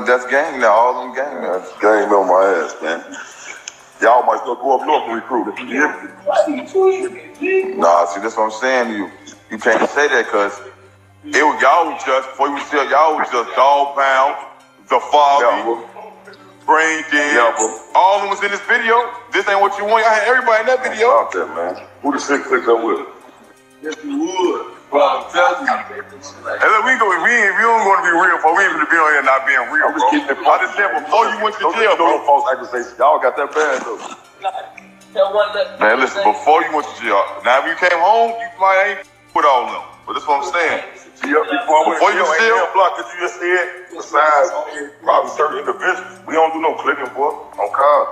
That's gang now, all them gang now. That's gang on my ass, man. Y'all might still go up north and recruit. Nah, see, that's what I'm saying to you. You can't say that because y'all was just, before you said y'all was just Dog Pound, The Foggy, Brain Dead. All of them was in this video. This ain't what you want. I had everybody in that video. Stop that, man. Who the shit clicked up with? Yes, we would. Bro, I'm telling you. Hey, look, we don't want to be real, for we ain't gonna be on here not being real, bro. I just said before you went to jail, bro. False accusations. Y'all got that bad, though. Man, listen, before you went to jail, now if you came home, you might ain't with all of them. But that's what I'm saying. Before you still block that you just said, besides probably certain individuals, we don't do no clicking, boy, on card.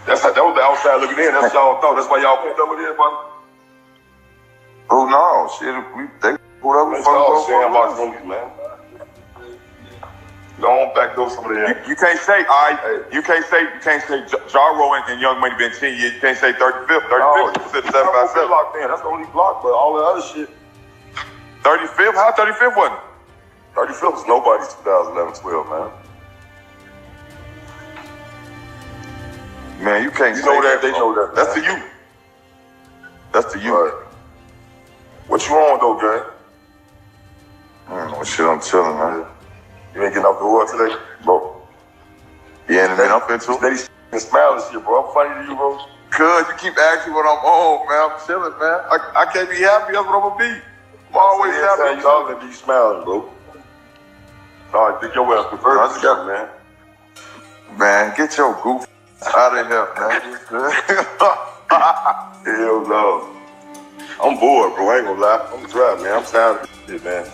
That was the outside looking in. That's what y'all thought. That's why y'all pulled up with everybody. Oh no, shit, they pulled up with sandbox movies, man. Don't backdoor some of that. You can't say, you can't say Jaro and Young Money been 10 years. You can't say 35th. 35th, you said 757. Locked in. That's the only block, but all the other shit. 35th? How 35th wasn't? 35th was nobody's 2011-12, man. Man, you can't say know that. They know that. That's to you. That's to you. Right. What you on, though, gang? I don't know what shit I'm chilling, man. You ain't getting off the world today, bro? Yeah, and I'm into they smiling shit, bro. I'm funny to you, bro. Cuz you keep asking what I'm on, man. I'm chilling, man. I can't be happy. That's what I'm gonna be. I'm always happy. You always be smiling, bro. All right, think your ass converted together, man. Man, get your goof out of here, man. Hell no. I'm bored, bro. I ain't gonna lie. I'm dry, man. I'm tired of this shit, man.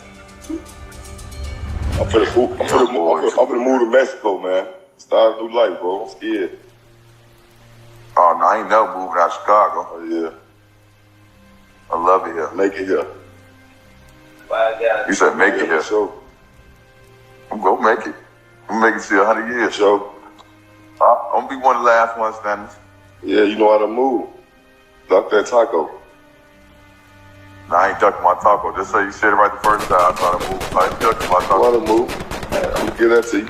I'm for the move to Mexico, man. Start a new life, bro. I'm scared. Oh, no, I ain't never moving out of Chicago. Oh, yeah. I love it here. Make it here. You said make it here. Sure. I'm gonna make it. I'm gonna make it to 100 years. Sure. I'm gonna be one of the last ones standing. Yeah, you know how to move. Duck that taco. Nah, I ain't ducking my taco. Just so you said it right the first time, I try to move. I ain't ducking my taco. You know how to move. I'm gonna give that to you.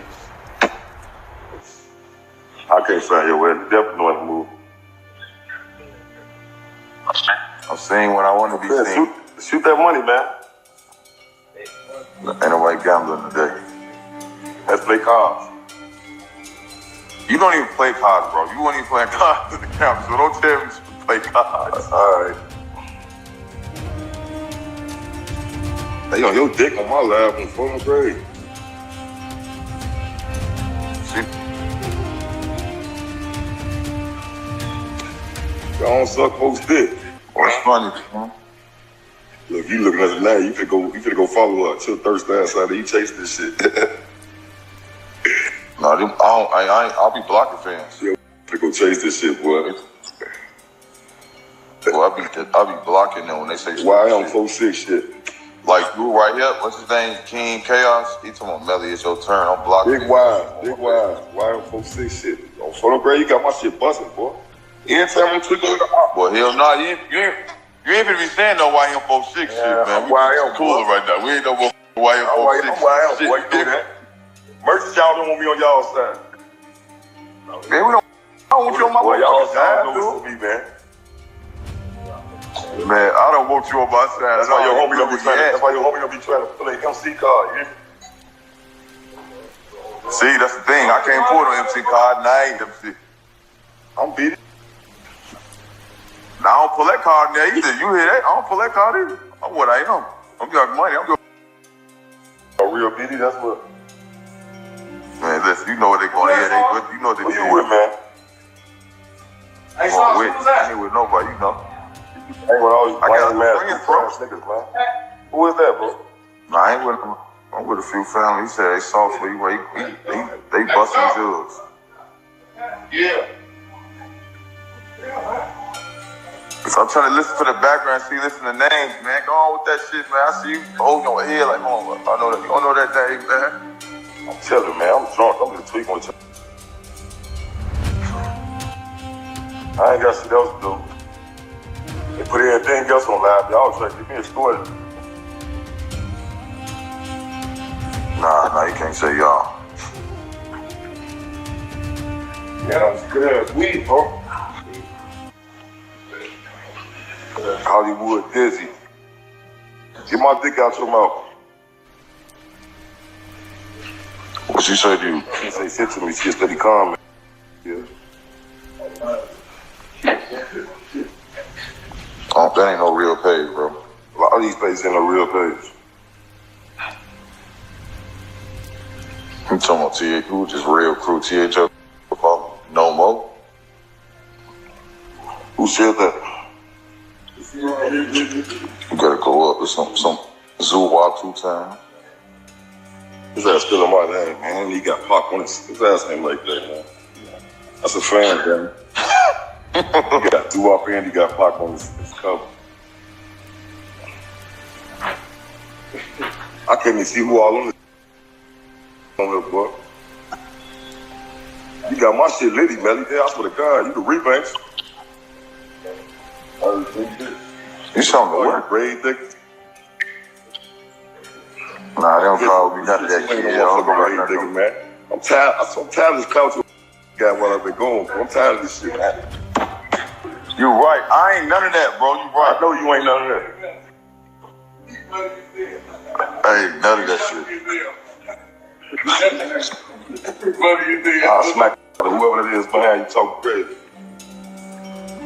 I can't find your way. You definitely know how to move. I'm seeing what I want to be seen. Shoot that money, man. Ain't nobody gambling today. Let's play cards. You don't even play cards, bro. You won't even play cards in the camp, so don't tell me to play cards. All right. Hey, yo, your dick on my lap in 4th grade. I don't suck folks' dick. What's funny, man? Look, you looking at it now. You finna go follow up. Chill thirst ass out there. You chase this shit. No, I'll be blocking fans. Yeah, finna go chase this shit, boy. Well, I'll be blocking them when they say why I on 4-6 shit. Like you right here, what's his name? King Chaos. He talking about Melly, it's your turn. I'm blocking. Big wide. Why on 4-6 shit? On 4th grade, you got my shit busting, boy. Anytime I'm tweaking with the op. Well, hell no, you ain't gonna be saying no YM 4-6 shit, man. Why I'm cooler right now. We ain't no YM 4-6 shit. Why you do that? Merchants, y'all don't want me on y'all side. Man, I don't want you on my side, dude. Me, man. Man, I don't want you on my side. That's why your homie don't be trying to play MC card, you hear? See, that's the thing. I can't pull no MC card, and I ain't MC. I'm beating. Now, I don't pull that card in there either. You hear that? I don't pull that card either. I'm what I am. I'm got money. I'm good. A real BD, that's what. Man, listen, you know what they going to hear. They good. You know what they do. Who you with, man? Hey, Sauce, who was that? I ain't with nobody, you know. I ain't with all these white ass niggas, man. Who is that, bro? Nah, I ain't with them. I'm with a few families. He said they Sauce for you. They busting jugs. Yeah. So I'm trying to listen to the background, listen to names, man. Go on with that shit, man. I see you holding your head like, oh, I know that. You don't know that name, man. I'm telling you, man, I'm drunk. I'm just tweaking with you. I ain't got shit else to do. They put everything else on live. Y'all try to give me a story. Nah, you can't say y'all. Yeah, that was good ass weed, bro. Hollywood Dizzy. Get my dick out your mouth. What she say to you? She say shit to me. She a steady calm. Yeah. Oh, that ain't no real page, bro. A lot of these pages ain't no real page. I'm talking about THF, who just real crew, THF, no more. Who said that? You gotta go up with some zoo walk 2 times. His ass still on my name, man. He got Pac on his ass name like that, man. That's a fan, man. He got doo-wop and he got Pac on his cover. I can't even see who all on this boy. You got my shit litty, Melly. I swear to God, you the rebanks. You showing the what? Braid dick. Nah, they don't call me none of that shit. Man. I'm tired of this clout guy while I've been going. I'm tired of this shit, man. You right. I ain't none of that, bro. You right. I know you ain't none of that. I ain't none of that shit. I'll smack whoever it is behind you talking crazy.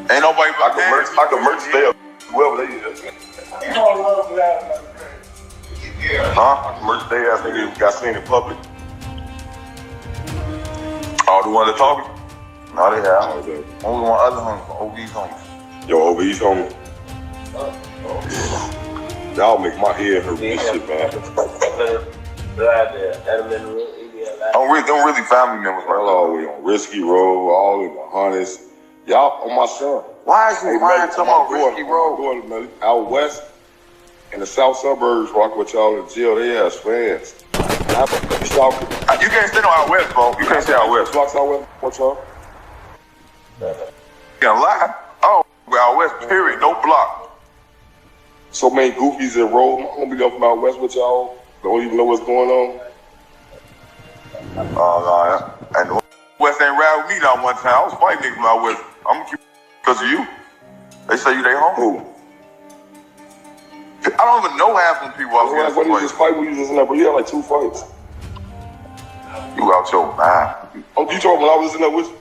Ain't nobody I can merch there, whoever they is. Huh? I can merch their ass niggas got seen in public. Oh, the one that talking? No, they have. Only one other homies, OB's homies. Yo, OB's homies. Y'all make my head hurt with this shit, man. Them really family members, right? All the way on Risky Road, all the Hunters. Y'all on my son. Why is you lying to my Risky Road? Out west in the south suburbs, rock with y'all in jail. They ass fans. You can't stay no out west, bro. You can't stay out west. Blocks out west, what's up? You gonna lie? Oh, out west, period. No block. So many goofies in road. I'm gonna be up from out west with y'all. Don't even know what's going on. No, and West ain't ride with me that one time. I was fighting niggas from out west. I'm gonna keep because of you. They say you they home. Who? I don't even know half of them people. What did you just fight with you just in there? But you had like 2 fights. You out your mind. Oh, you talking when I was in there with you?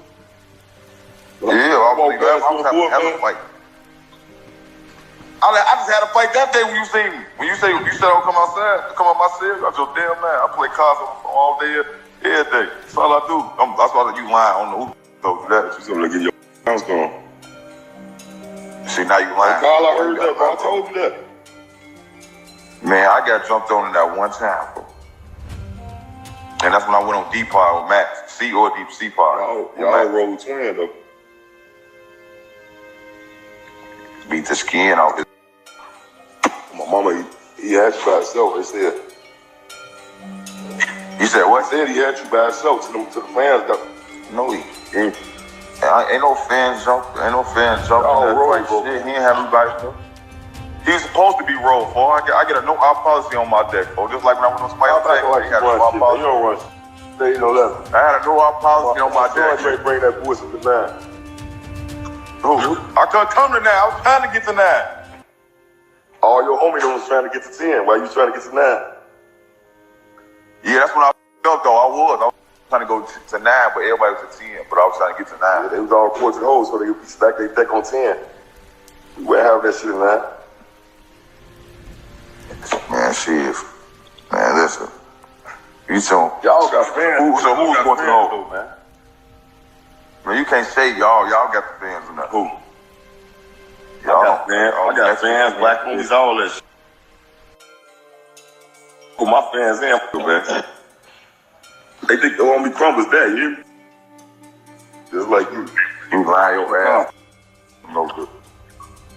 Yeah, I was having a fight. I just had a fight that day when you seen me. When you said I'll come outside, come out my cell, got your damn man. I play cards all day, every day. That's all I do. That's why you lying on the who told you that. You said to get your house going. See, now you lying. Carl, I heard that, bro. I told you that. Man, I got jumped on in that one time, bro. And that's when I went on deep pod with Max. C or deep C pod. Y'all roll twin, though. Beat the skin off his. My mama, he had you by himself. They said. You said what? They said he had you by himself to the fans, though. No, he. Ain't no fans jumping. Ain't no fans jumping. Shit. He ain't have me by himself. He was supposed to be rolled for. I get a no out policy on my deck, bro. Just like when I went on Spike Tech, I had a no out policy. You don't run shit. They know that. I had a no out policy on my deck. Bring that voice to the 9. Who? I couldn't come to 9. I was trying to get to 9. All your homies was trying to get to 10. Why you trying to get to 9? Yeah, that's when I felt though. I was trying to go to 9, but everybody was at 10. But I was trying to get to 9. Yeah, they was all reporting hoes, so they would be stacked their deck on 10. We wouldn't have that shit in 9. Man, shit. Man, listen. You told y'all got fans. Who's going to hold, man? Man, you can't say y'all. Y'all got the fans in that. Who? Y'all got fans. I got fans, black movies, all that shit. Put my fans in, man. They think the homie Crumb was that, you? Just like you. You lying your ass. no good.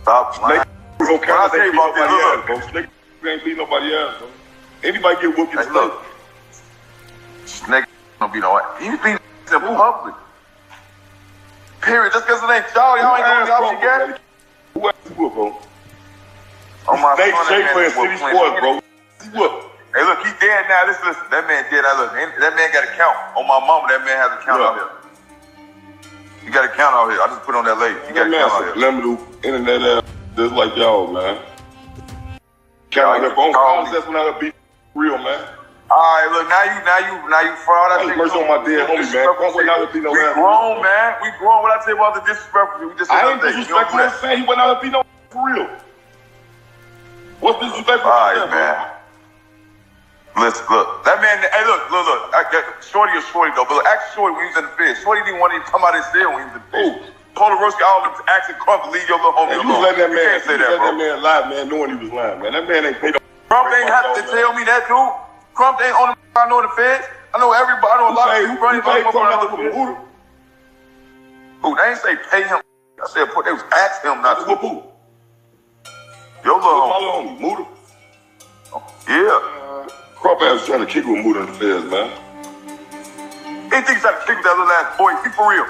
Stop lying. Snake ain't beat nobody ass, bro. Snake ain't beat nobody ass, bro. Anybody get whooped in the look. Snake don't be no ass. He beat in public. Period. Just because it ain't y'all ain't gonna be out your game. Who ass you whoop, bro? On my Snake son, Shake playing city sports, bro. He whoop. Hey, look, he dead now. Listen, that man dead. That man got a count. On my mama, that man has a count out here. He got a count out here. I just put on that lady. He got a count out here. Limited internet ass, just like y'all, man. Count out here, bro. That's when I beat real, man. Alright, look, now you fraud. I mercy on my dead homie, man. We grown, man. We grown. What I tell you about the disrespectful? We just I ain't disrespectful. I'm saying he went out and beat no for real. What's disrespectful? Alright, man. Listen, look. That man, hey, look. Shorty is Shorty, though. But look, ask Shorty when he was in the field. Shorty didn't want to even come out his cell when he was in the field. Polaroski, all them asking Crump to leave your little homie alone. You let that man, can't say that, bro. That man lie, man, knowing he was lying, man. That man ain't paid up. Crump ain't have to tell me that, dude. Crump ain't on the I know the feds. I know everybody. I know a lot of people running from who they ain't say pay him. I said they was asking him not to. Who? Your little homie. Muda? Yeah. Crump ass trying to kick with Muda in the feds, man. He thinks he's trying to kick with that little ass boy. Be for real.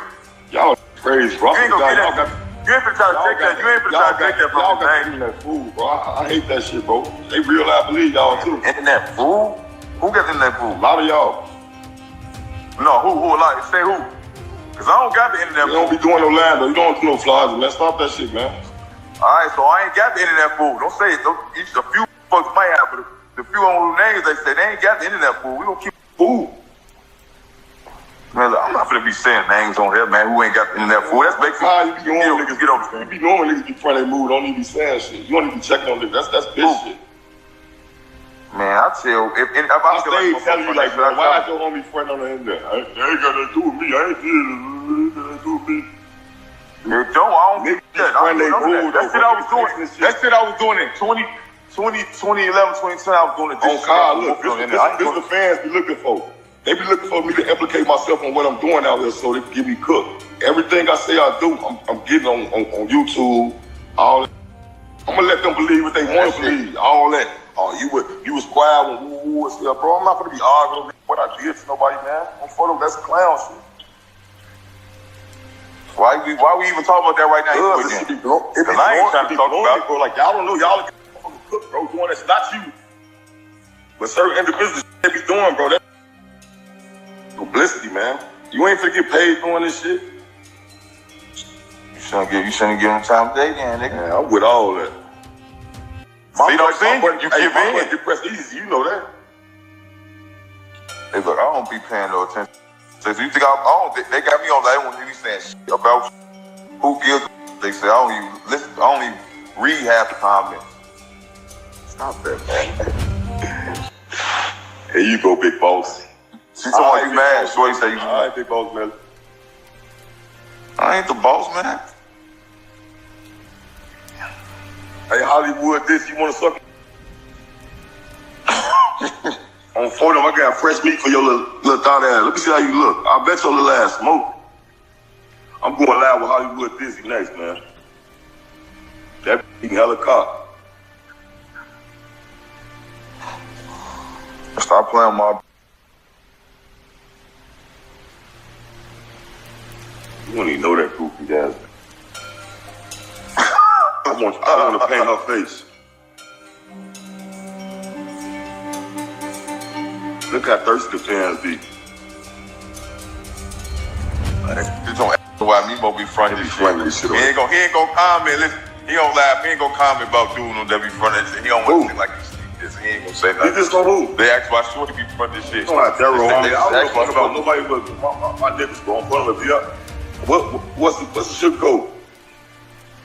Y'all crazy, bro. You ain't gonna get that. You ain't finna try to take that. You ain't finna try to take that from y'all got that fool, bro. I hate that shit, bro. They real I believe y'all too. Internet fool? Who got internet fool? A lot of y'all. No, who a lot? Say who? Cause I don't got the internet fool. You don't be doing no lying though. You don't do no flies, man. Stop that shit, man. Alright, so I ain't got the internet fool. Don't say it. A few folks might have, but the few on whose names they say they ain't got the internet fool. We gonna keep fool. Man, look, I'm not gonna be saying names on here, man, who ain't got the internet fool. That's basically how you be knowing niggas get on the screen. You be knowing niggas be trying to move, don't even be saying shit. You don't even be checking on niggas. That's bitch shit. Man, I tell if I stay telling you like, man, why is your homie friend on the internet? They ain't got nothing to do with me. I ain't did it. Got to do with me. I don't think that. That shit I was doing. That shit I was doing in 2011, 2010. I was doing it. On Kyle, look, this the fans be looking for. They be looking for me to implicate myself on what I'm doing out here so they can get me cooked. Everything I say I do, I'm getting on YouTube, all that. I'm gonna let them believe what they want to believe, all that. Oh, you was quiet when woo and stuff, bro. I'm not gonna be arguing what I did to nobody, man. I'm for them, that's clown shit. Why we even talking about that right now? This should be grown. Cause I ain't trying to talk about it, bro. Like, y'all don't know, y'all get fucking cooked, bro. Doing that's not you. But certain individuals they be doing, bro. That's publicity, man. You ain't finna get paid doing this shit. You shouldn't give them time of day, then, nigga. Man, I'm with all that. See what I'm saying? You give in. You press easy, you know that. Hey, look, I don't be paying no attention. So you think they got me on that when you saying shit about who gives. They say I don't even listen. I don't even read half the comments. Stop that, man. Here you go, big boss. She told me you mad. Shorty say you mad. All right, big boss, man. I ain't the boss, man. Hey, Hollywood, this, you want to suck? On photo, I got fresh meat for your little thought ass. Let me see how you look. I bet your little ass smoke. I'm going live with Hollywood Dizzy next, man. That eating hella cock. Stop playing my... You don't even know that goofy ass. I want to paint her face. Look how thirsty the fans be. You don't ask why Memo be fronting this shit. He ain't gonna comment. Listen, he don't laugh. He ain't gonna comment about dude on that be fronting this shit. He don't want to say like this. He ain't gonna say nothing. He just gonna who? They ask why Shorty be fronting this shit. You know how Daryl, I don't know about nobody but my niggas, bro. I'm pulling it up. What's the shit go?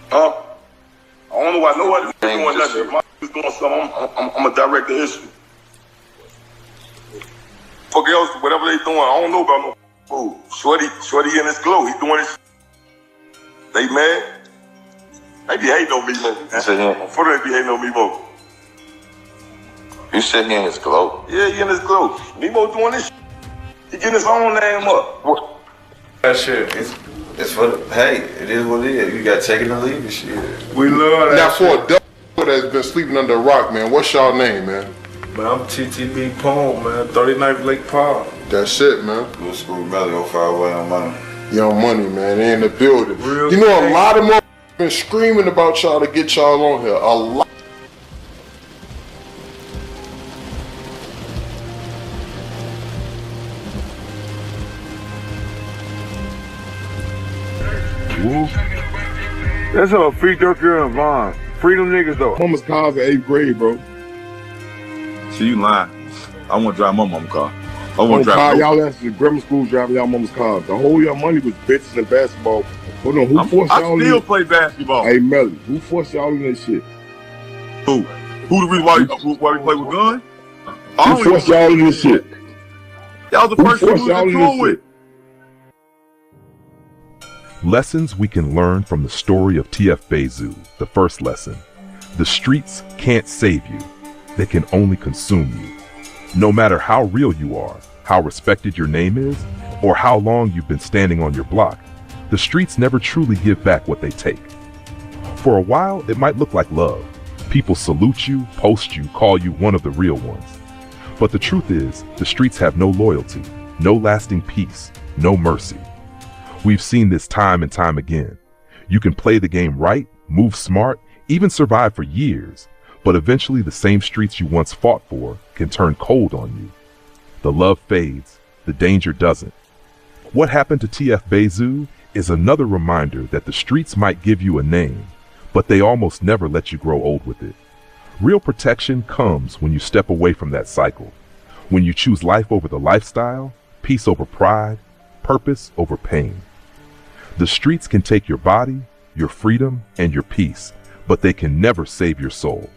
Huh? I don't know why nobody's doing nothing. If my niggas doing something, I'm gonna direct the issue. Fuck else, whatever they doing, I don't know about no fool. Shorty in his glow, he doing his. They mad? They be hating on me, man. For they be hating on me, bro. You said he in his glow? Yeah, he in his glow. Nemo doing this shit. He getting his own name up. What? That shit. It's for the, hey, it is what it is. You got to take it or leave it, shit. We love that. Now, for a double that's been sleeping under a rock, man, what's y'all name, man? Man, I'm TTB Pong, man. 39th Lake Park. That's it, man. Good School Melly, 05 way on money. Young Money, man. They in the building. Real you know, a thing. lot of more been screaming about y'all to get y'all on here. A lot. That's all free Dirk and Vaughn. Freedom niggas though. Mama's cars in 8th grade, bro. See, you lying. I want to drive my mama's car. I want to drive car, my y'all asked the grammar school driving y'all mama's car. The whole your money was bitches and basketball. Hold on, who forced y'all I still in? play basketball. Hey, Melly, who forced y'all in this shit? Who? Who the reason why we play with guns? Who forced y'all in this shit? That was the first thing we was cool with. Lessons we can learn from the story of THF BayZoo. The first lesson: the streets can't save you. They can only consume you. No matter how real you are, how respected your name is, or how long you've been standing on your block, the streets never truly give back what they take. For a while, it might look like love. People salute you, post you, call you one of the real ones. But the truth is, the streets have no loyalty, no lasting peace, no mercy. We've seen this time and time again. You can play the game right, move smart, even survive for years, but eventually the same streets you once fought for can turn cold on you. The love fades, the danger doesn't. What happened to THF BayZoo is another reminder that the streets might give you a name, but they almost never let you grow old with it. Real protection comes when you step away from that cycle, when you choose life over the lifestyle, peace over pride, purpose over pain. The streets can take your body, your freedom, and your peace, but they can never save your soul.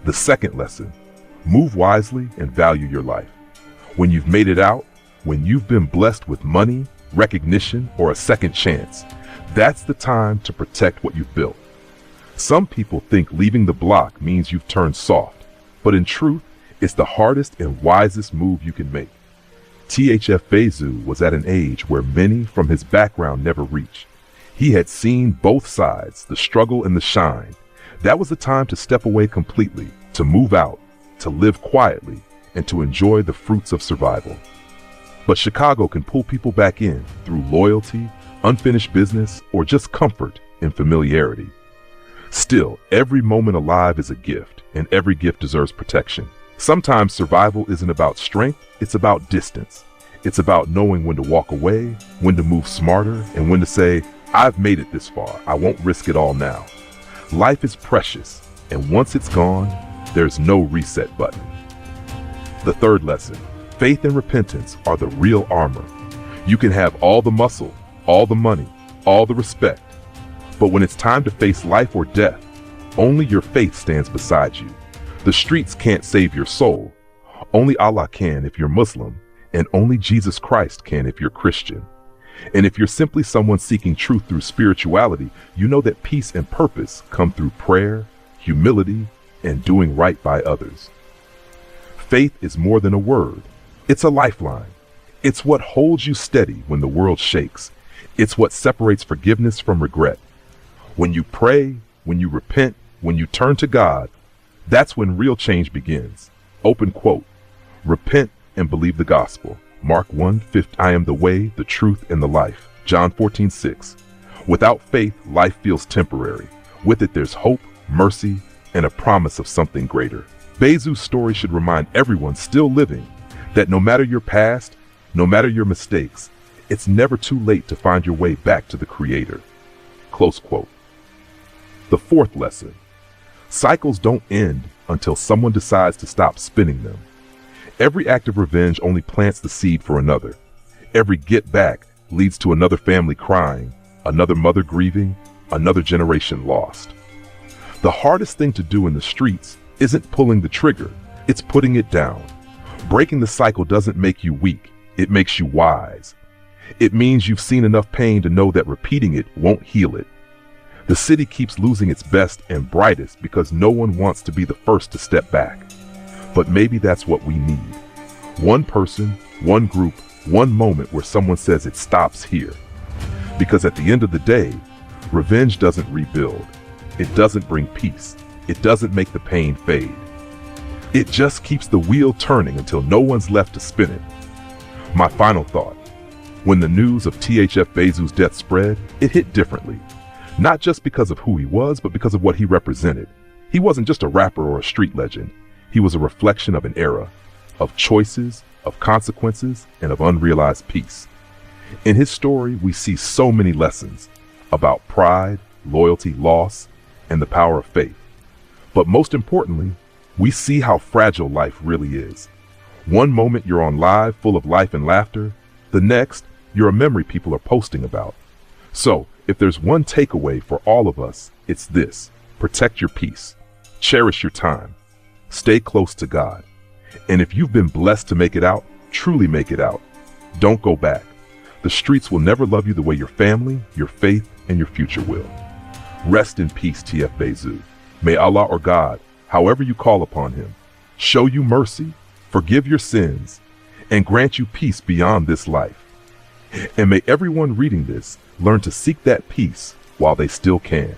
The second lesson: move wisely and value your life. When you've made it out, when you've been blessed with money, recognition, or a second chance, that's the time to protect what you've built. Some people think leaving the block means you've turned soft, but in truth, it's the hardest and wisest move you can make. THF BayZoo was at an age where many from his background never reached. He had seen both sides, the struggle and the shine. That was the time to step away completely, to move out, to live quietly, and to enjoy the fruits of survival. But Chicago can pull people back in through loyalty, unfinished business, or just comfort and familiarity. Still, every moment alive is a gift, and every gift deserves protection. Sometimes survival isn't about strength, it's about distance. It's about knowing when to walk away, when to move smarter, and when to say, I've made it this far, I won't risk it all now. Life is precious, and once it's gone, there's no reset button. The third lesson: faith and repentance are the real armor. You can have all the muscle, all the money, all the respect, but when it's time to face life or death, only your faith stands beside you. The streets can't save your soul. Only Allah can if you're Muslim, and only Jesus Christ can if you're Christian. And if you're simply someone seeking truth through spirituality, you know that peace and purpose come through prayer, humility, and doing right by others. Faith is more than a word. It's a lifeline. It's what holds you steady when the world shakes. It's what separates forgiveness from regret. When you pray, when you repent, when you turn to God, that's when real change begins. Open quote. Repent and believe the gospel. Mark 1:15. I am the way, the truth, and the life. John 14:6. Without faith, life feels temporary. With it, there's hope, mercy, and a promise of something greater. BayZoo's story should remind everyone still living that no matter your past, no matter your mistakes, it's never too late to find your way back to the Creator. Close quote. The fourth lesson: cycles don't end until someone decides to stop spinning them. Every act of revenge only plants the seed for another. Every get back leads to another family crying, another mother grieving, another generation lost. The hardest thing to do in the streets isn't pulling the trigger, it's putting it down. Breaking the cycle doesn't make you weak, it makes you wise. It means you've seen enough pain to know that repeating it won't heal it. The city keeps losing its best and brightest because no one wants to be the first to step back. But maybe that's what we need. One person, one group, one moment where someone says it stops here. Because at the end of the day, revenge doesn't rebuild. It doesn't bring peace. It doesn't make the pain fade. It just keeps the wheel turning until no one's left to spin it. My final thought. When the news of THF BayZoo's death spread, it hit differently. Not just because of who he was, but because of what he represented. He wasn't just a rapper or a street legend. He was a reflection of an era, of choices, of consequences, and of unrealized peace. In his story, we see so many lessons about pride, loyalty, loss, and the power of faith. But most importantly, we see how fragile life really is. One moment you're on live, full of life and laughter. The next, you're a memory people are posting about. So, if there's one takeaway for all of us, it's this: protect your peace, cherish your time, stay close to God. And if you've been blessed to make it out, truly make it out. Don't go back. The streets will never love you the way your family, your faith, and your future will. Rest in peace, THF BayZoo. May Allah or God, however you call upon him, show you mercy, forgive your sins, and grant you peace beyond this life. And may everyone reading this learn to seek that peace while they still can.